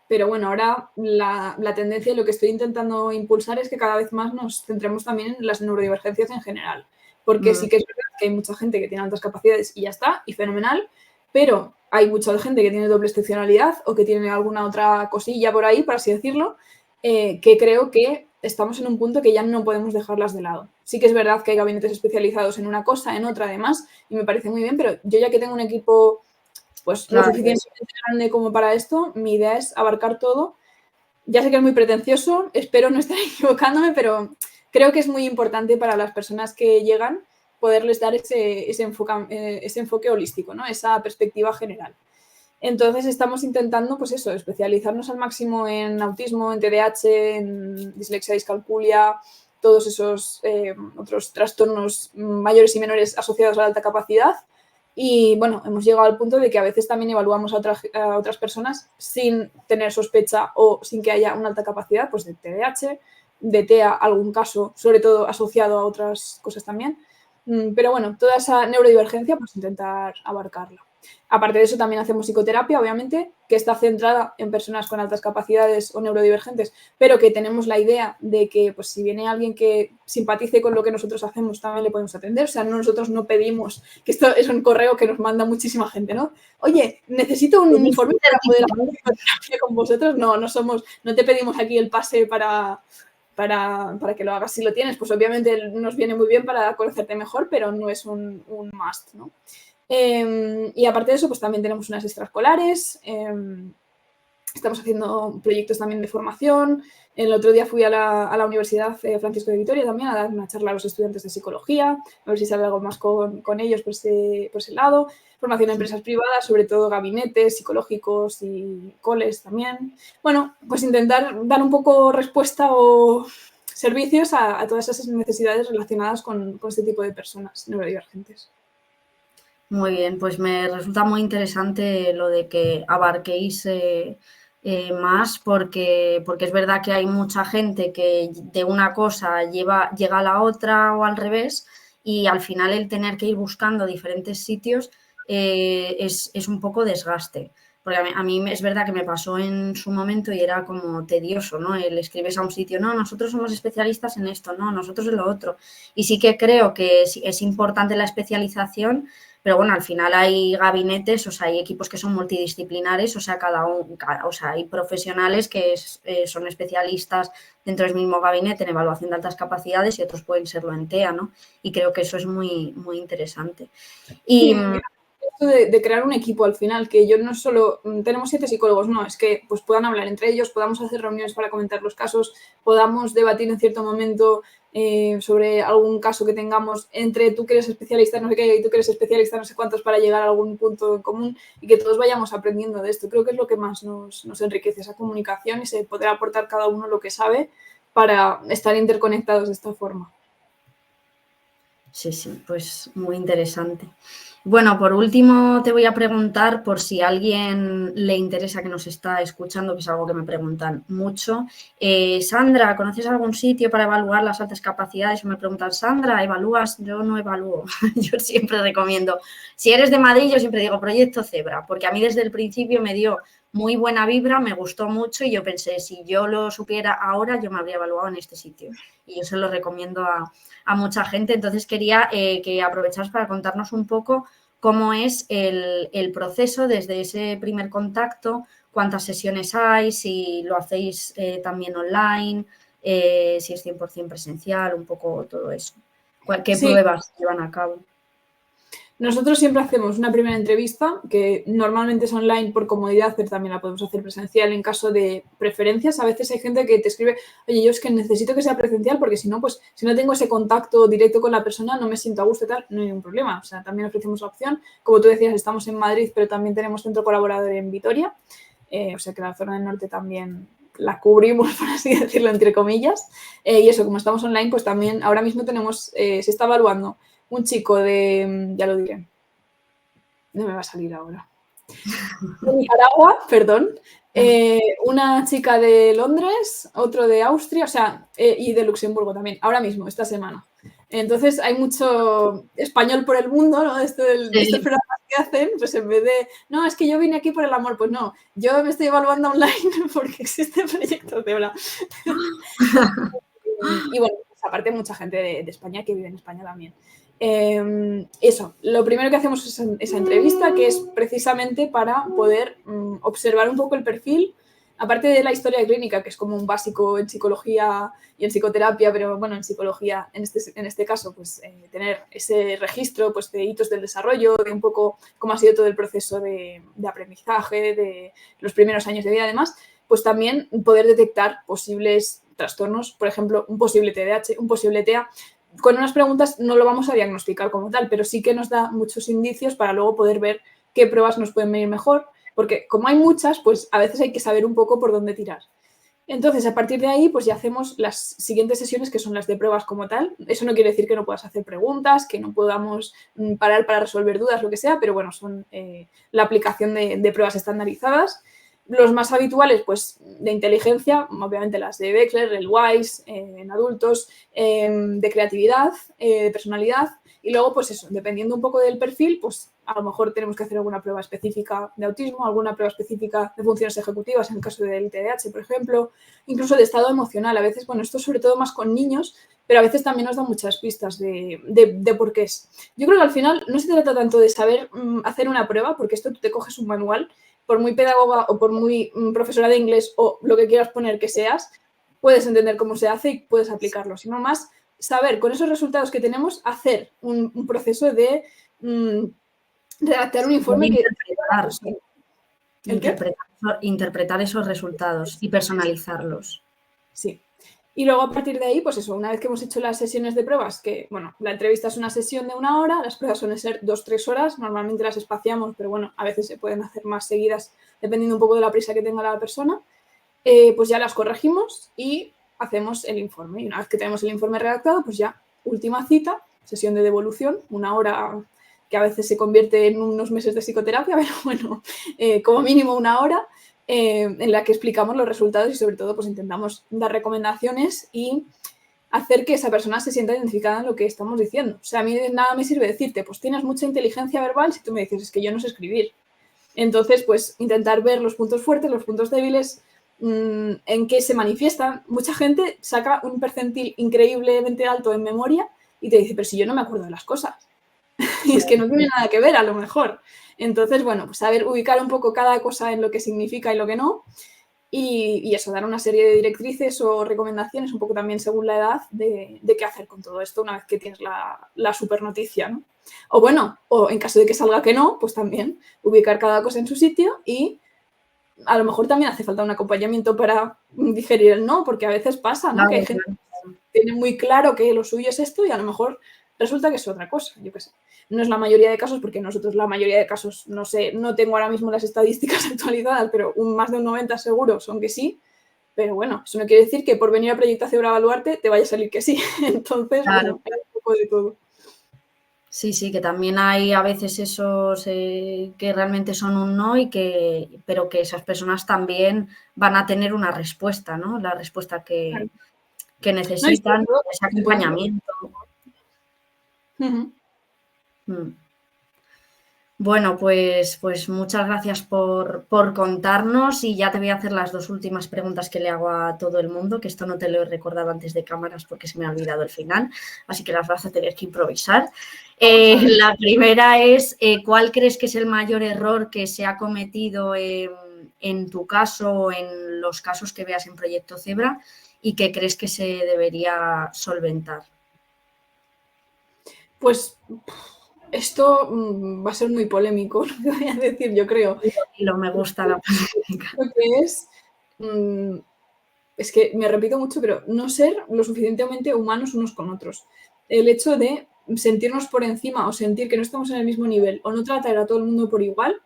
pero bueno, ahora la tendencia y lo que estoy intentando impulsar es que cada vez más nos centremos también en las neurodivergencias en general, porque sí que es verdad que hay mucha gente que tiene altas capacidades y ya está, y fenomenal, pero hay mucha gente que tiene doble excepcionalidad o que tiene alguna otra cosilla por ahí, por así decirlo, que creo que estamos en un punto que ya no podemos dejarlas de lado. Sí que es verdad que hay gabinetes especializados en una cosa, en otra además, y me parece muy bien, pero yo ya que tengo un equipo pues Claro, lo suficientemente grande como para esto, mi idea es abarcar todo. Ya sé que es muy pretencioso, espero no estar equivocándome, pero creo que es muy importante para las personas que llegan poderles dar ese enfoque holístico, ¿no? Esa perspectiva general. Entonces estamos intentando, pues eso, especializarnos al máximo en autismo, en TDAH, en dislexia, discalculia, todos esos otros trastornos mayores y menores asociados a la alta capacidad. Y bueno, hemos llegado al punto de que a veces también evaluamos a otras personas sin tener sospecha o sin que haya una alta capacidad, pues de TDAH, de TEA, algún caso, sobre todo asociado a otras cosas también. Pero bueno, toda esa neurodivergencia, pues intentar abarcarla. Aparte de eso, también hacemos psicoterapia, obviamente, que está centrada en personas con altas capacidades o neurodivergentes, pero que tenemos la idea de que, pues, si viene alguien que simpatice con lo que nosotros hacemos, también le podemos atender. O sea, nosotros no pedimos, que esto es un correo que nos manda muchísima gente, ¿no? Oye, necesito un informe para poder hacer psicoterapia con vosotros. No te pedimos aquí el pase para que lo hagas. Si lo tienes, pues obviamente nos viene muy bien para conocerte mejor, pero no es un must, ¿no? Y aparte de eso, pues también tenemos unas extraescolares, estamos haciendo proyectos también de formación. El otro día fui a la Universidad Francisco de Vitoria también a dar una charla a los estudiantes de psicología, a ver si sale algo más con ellos por ese lado. Formación a empresas privadas, sobre todo gabinetes psicológicos y coles también. Bueno, pues intentar dar un poco respuesta o servicios a todas esas necesidades relacionadas con este tipo de personas neurodivergentes. Muy bien, pues me resulta muy interesante lo de que abarquéis más porque es verdad que hay mucha gente que de una cosa llega a la otra o al revés y al final el tener que ir buscando diferentes sitios es un poco desgaste. Porque a mí es verdad que me pasó en su momento y era como tedioso, ¿no? El escribes a un sitio, no, nosotros somos especialistas en esto, no, nosotros en lo otro. Y sí que creo que es importante la especialización, pero bueno, al final hay gabinetes, o sea, hay equipos que son multidisciplinares, o sea, o sea, hay profesionales que son especialistas dentro del mismo gabinete en evaluación de altas capacidades y otros pueden serlo en TEA, ¿no? Y creo que eso es muy, muy interesante. Y, sí, esto de crear un equipo al final, que yo no solo tenemos 7 psicólogos, no, es que pues puedan hablar entre ellos, podamos hacer reuniones para comentar los casos, podamos debatir en cierto momento sobre algún caso que tengamos entre tú que eres especialista en no sé qué y tú que eres especialista en no sé cuántos para llegar a algún punto en común y que todos vayamos aprendiendo de esto. Creo que es lo que más nos enriquece, esa comunicación y ese poder aportar cada uno lo que sabe para estar interconectados de esta forma. Sí, sí, pues muy interesante. Bueno, por último te voy a preguntar, por si a alguien le interesa que nos está escuchando, que es algo que me preguntan mucho. Sandra, ¿conoces algún sitio para evaluar las altas capacidades? O me preguntan, Sandra, ¿evalúas? Yo no evalúo. Yo siempre recomiendo. Si eres de Madrid, yo siempre digo Proyecto Zebra, porque a mí desde el principio me dio muy buena vibra, me gustó mucho y yo pensé, si yo lo supiera ahora, yo me habría evaluado en este sitio. Y yo se lo recomiendo a mucha gente. Entonces quería que aprovecharas para contarnos un poco cómo es el proceso desde ese primer contacto, cuántas sesiones hay, si lo hacéis también online, si es 100% presencial, un poco todo eso. ¿Qué Sí. pruebas llevan a cabo? Nosotros siempre hacemos una primera entrevista, que normalmente es online por comodidad, pero también la podemos hacer presencial en caso de preferencias. A veces hay gente que te escribe, oye, yo es que necesito que sea presencial porque si no, pues si no tengo ese contacto directo con la persona, no me siento a gusto y tal, no hay ningún problema. O sea, también ofrecemos la opción. Como tú decías, estamos en Madrid, pero también tenemos centro colaborador en Vitoria. O sea que la zona del norte también la cubrimos, por así decirlo, entre comillas. Y eso, como estamos online, pues también ahora mismo tenemos, se está evaluando un chico de, ya lo diré, no me va a salir ahora, de Nicaragua, perdón, una chica de Londres, otro de Austria, o sea, y de Luxemburgo también, ahora mismo, esta semana. Entonces hay mucho español por el mundo, ¿no? Estos programas que hacen, pues en vez de, no, es que yo vine aquí por el amor, pues no, yo me estoy evaluando online porque existe Proyecto Zebra. Y bueno, pues aparte mucha gente de España que vive en España también. Eso, lo primero que hacemos es esa entrevista, que es precisamente para poder observar un poco el perfil, aparte de la historia clínica, que es como un básico en psicología y en psicoterapia, pero bueno, en psicología, en este caso, pues tener ese registro pues, de hitos del desarrollo, de un poco cómo ha sido todo el proceso de aprendizaje, de los primeros años de vida, además, pues también poder detectar posibles trastornos, por ejemplo, un posible TDAH, un posible TEA. Con unas preguntas no lo vamos a diagnosticar como tal, pero sí que nos da muchos indicios para luego poder ver qué pruebas nos pueden venir mejor, porque como hay muchas, pues a veces hay que saber un poco por dónde tirar. Entonces, a partir de ahí, pues ya hacemos las siguientes sesiones, que son las de pruebas como tal. Eso no quiere decir que no puedas hacer preguntas, que no podamos parar para resolver dudas, lo que sea, pero bueno, son la aplicación de pruebas estandarizadas. Los más habituales, pues, de inteligencia, obviamente las de Beckler, el WISE, en adultos, de creatividad, de personalidad, y luego, pues eso, dependiendo un poco del perfil, pues a lo mejor tenemos que hacer alguna prueba específica de autismo, alguna prueba específica de funciones ejecutivas, en el caso del TDAH, por ejemplo, incluso de estado emocional. A veces, bueno, esto sobre todo más con niños, pero a veces también nos da muchas pistas de por qué es. Yo creo que al final no se trata tanto de saber hacer una prueba, porque esto tú te coges un manual, por muy pedagoga o por muy profesora de inglés o lo que quieras poner que seas, puedes entender cómo se hace y puedes aplicarlo, sino más saber con esos resultados que tenemos hacer un proceso de redactar un informe que... Interpretar esos resultados y personalizarlos. Sí. Y luego a partir de ahí, pues eso, una vez que hemos hecho las sesiones de pruebas, que bueno, la entrevista es una sesión de 1 hora, las pruebas suelen ser 2-3 horas, normalmente las espaciamos, pero bueno, a veces se pueden hacer más seguidas dependiendo un poco de la prisa que tenga la persona, pues ya las corregimos y hacemos el informe. Y una vez que tenemos el informe redactado, pues ya última cita, sesión de devolución, 1 hora que a veces se convierte en unos meses de psicoterapia, pero bueno, como mínimo 1 hora, en la que explicamos los resultados y sobre todo pues intentamos dar recomendaciones y hacer que esa persona se sienta identificada en lo que estamos diciendo. O sea, a mí de nada me sirve decirte, pues tienes mucha inteligencia verbal si tú me dices, es que yo no sé escribir. Entonces, pues intentar ver los puntos fuertes, los puntos débiles, en qué se manifiestan. Mucha gente saca un percentil increíblemente alto en memoria y te dice, pero si yo no me acuerdo de las cosas. Y es que no tiene nada que ver, a lo mejor. Entonces, bueno, pues saber ubicar un poco cada cosa en lo que significa y lo que no. Y eso, dar una serie de directrices o recomendaciones, un poco también según la edad, de qué hacer con todo esto una vez que tienes la super noticia, ¿no? O bueno, o en caso de que salga que no, pues también ubicar cada cosa en su sitio y a lo mejor también hace falta un acompañamiento para digerir el no, porque a veces pasa, ¿no? Claro, que hay gente que tiene muy claro que lo suyo es esto y a lo mejor resulta que es otra cosa, yo qué sé. No es la mayoría de casos, porque nosotros la mayoría de casos, no sé, no tengo ahora mismo las estadísticas actualizadas, pero más de un 90 seguro son que sí. Pero bueno, eso no quiere decir que por venir a Proyecto Cebra a evaluarte te vaya a salir que sí. Entonces, Claro. bueno, hay un poco de todo. Sí, sí, que también hay a veces esos que realmente son un no pero que esas personas también van a tener una respuesta, ¿no? La respuesta Claro. que No, y sobre necesitan, todo, ese entenderlo. acompañamiento. Ujú. Mm. Bueno, pues muchas gracias por contarnos y ya te voy a hacer las 2 últimas preguntas que le hago a todo el mundo, que esto no te lo he recordado antes de cámaras porque se me ha olvidado el final, así que las vas a tener que improvisar. Vamos a ver. La primera es, ¿cuál crees que es el mayor error que se ha cometido en tu caso o en los casos que veas en Proyecto Cebra y que crees que se debería solventar? Pues esto va a ser muy polémico, lo que voy a decir, yo creo. Dilo, me gusta la polémica. Lo que es que me repito mucho, pero no ser lo suficientemente humanos unos con otros. El hecho de sentirnos por encima o sentir que no estamos en el mismo nivel o no tratar a todo el mundo por igual,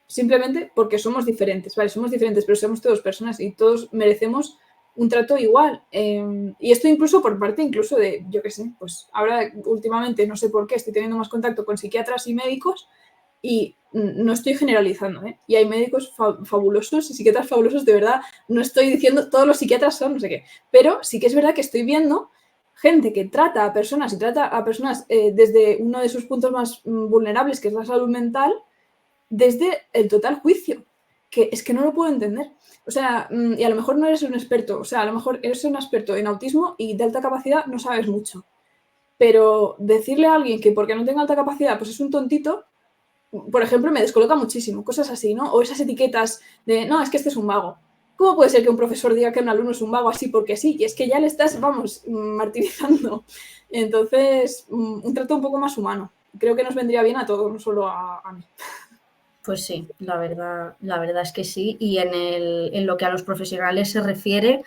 simplemente porque somos diferentes, ¿vale? Somos diferentes, pero somos todos personas y todos merecemos un trato igual. Y esto incluso por parte incluso de, yo qué sé, pues ahora últimamente, no sé por qué, estoy teniendo más contacto con psiquiatras y médicos y no estoy generalizando, ¿eh? Y hay médicos fabulosos y psiquiatras fabulosos, de verdad, no estoy diciendo todos los psiquiatras son no sé qué, pero sí que es verdad que estoy viendo gente que trata a personas y trata a personas desde uno de sus puntos más vulnerables, que es la salud mental, desde el total juicio, que es que no lo puedo entender. O sea, y a lo mejor no eres un experto, o sea, a lo mejor eres un experto en autismo y de alta capacidad no sabes mucho. Pero decirle a alguien que porque no tenga alta capacidad, pues es un tontito, por ejemplo, me descoloca muchísimo, cosas así, ¿no? O esas etiquetas de, no, es que este es un vago. ¿Cómo puede ser que un profesor diga que un alumno es un vago así porque sí? Y es que ya le estás, vamos, martirizando. Entonces, un trato un poco más humano. Creo que nos vendría bien a todos, no solo a mí. Pues sí, la verdad es que sí. Y en lo que a los profesionales se refiere,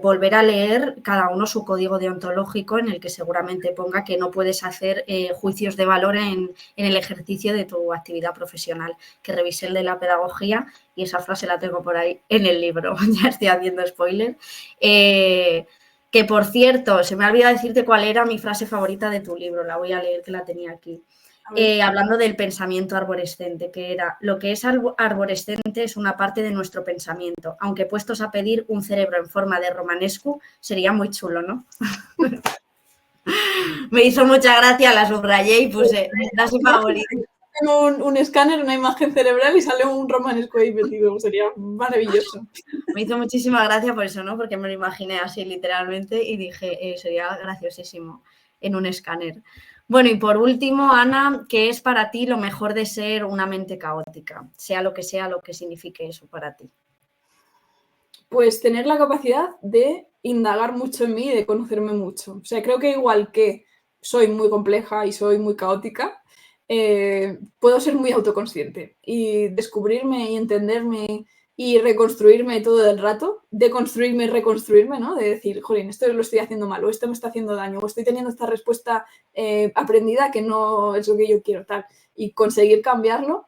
volver a leer cada uno su código deontológico en el que seguramente ponga que no puedes hacer juicios de valor en el ejercicio de tu actividad profesional. Que revise el de la pedagogía y esa frase la tengo por ahí en el libro. Ya estoy haciendo spoiler. Que por cierto, se me ha olvidado decirte cuál era mi frase favorita de tu libro. La voy a leer que la tenía aquí. Hablando del pensamiento arborescente, que era lo que es arborescente es una parte de nuestro pensamiento, aunque puestos a pedir un cerebro en forma de romanesco sería muy chulo, ¿no? Me hizo mucha gracia, la subrayé y puse mi frase favorita. Tengo un escáner, una imagen cerebral y sale un romanesco ahí metido, sería maravilloso. Me hizo muchísima gracia por eso, ¿no? Porque me lo imaginé así literalmente y dije, sería graciosísimo en un escáner. Bueno, y por último, Ana, ¿qué es para ti lo mejor de ser una mente caótica? Sea lo que signifique eso para ti. Pues tener la capacidad de indagar mucho en mí y de conocerme mucho. O sea, creo que igual que soy muy compleja y soy muy caótica, puedo ser muy autoconsciente y descubrirme y entenderme y reconstruirme todo el rato, deconstruirme y reconstruirme, ¿no? De decir, jolín, esto lo estoy haciendo mal, o esto me está haciendo daño, o estoy teniendo esta respuesta aprendida que no es lo que yo quiero, tal. Y conseguir cambiarlo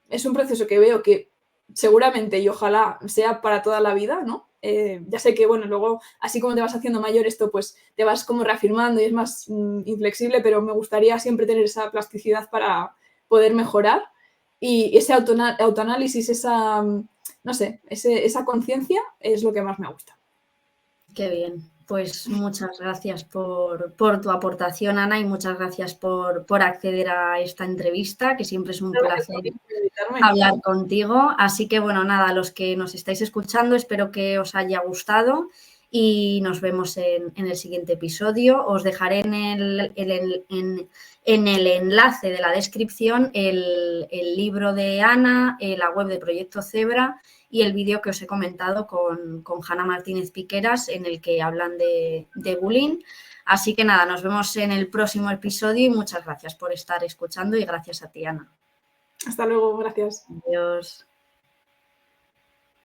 es un proceso que veo que seguramente y ojalá sea para toda la vida, ¿no? Ya sé que, bueno, luego, así como te vas haciendo mayor, esto pues te vas como reafirmando y es más inflexible, pero me gustaría siempre tener esa plasticidad para poder mejorar y ese autoanálisis, esa, no sé, esa conciencia es lo que más me gusta. Qué bien. Pues muchas gracias por tu aportación, Ana, y muchas gracias por acceder a esta entrevista, que siempre es un Gracias a placer ti por invitarme. hablar contigo. Así que, bueno, nada, los que nos estáis escuchando, espero que os haya gustado y nos vemos en el siguiente episodio. Os dejaré en el enlace de la descripción el libro de Ana, la web de Proyecto Cebra y el vídeo que os he comentado con Hanna Martínez Piqueras en el que hablan de bullying. Así que nada, nos vemos en el próximo episodio y muchas gracias por estar escuchando y gracias a ti, Ana. Hasta luego, gracias. Adiós.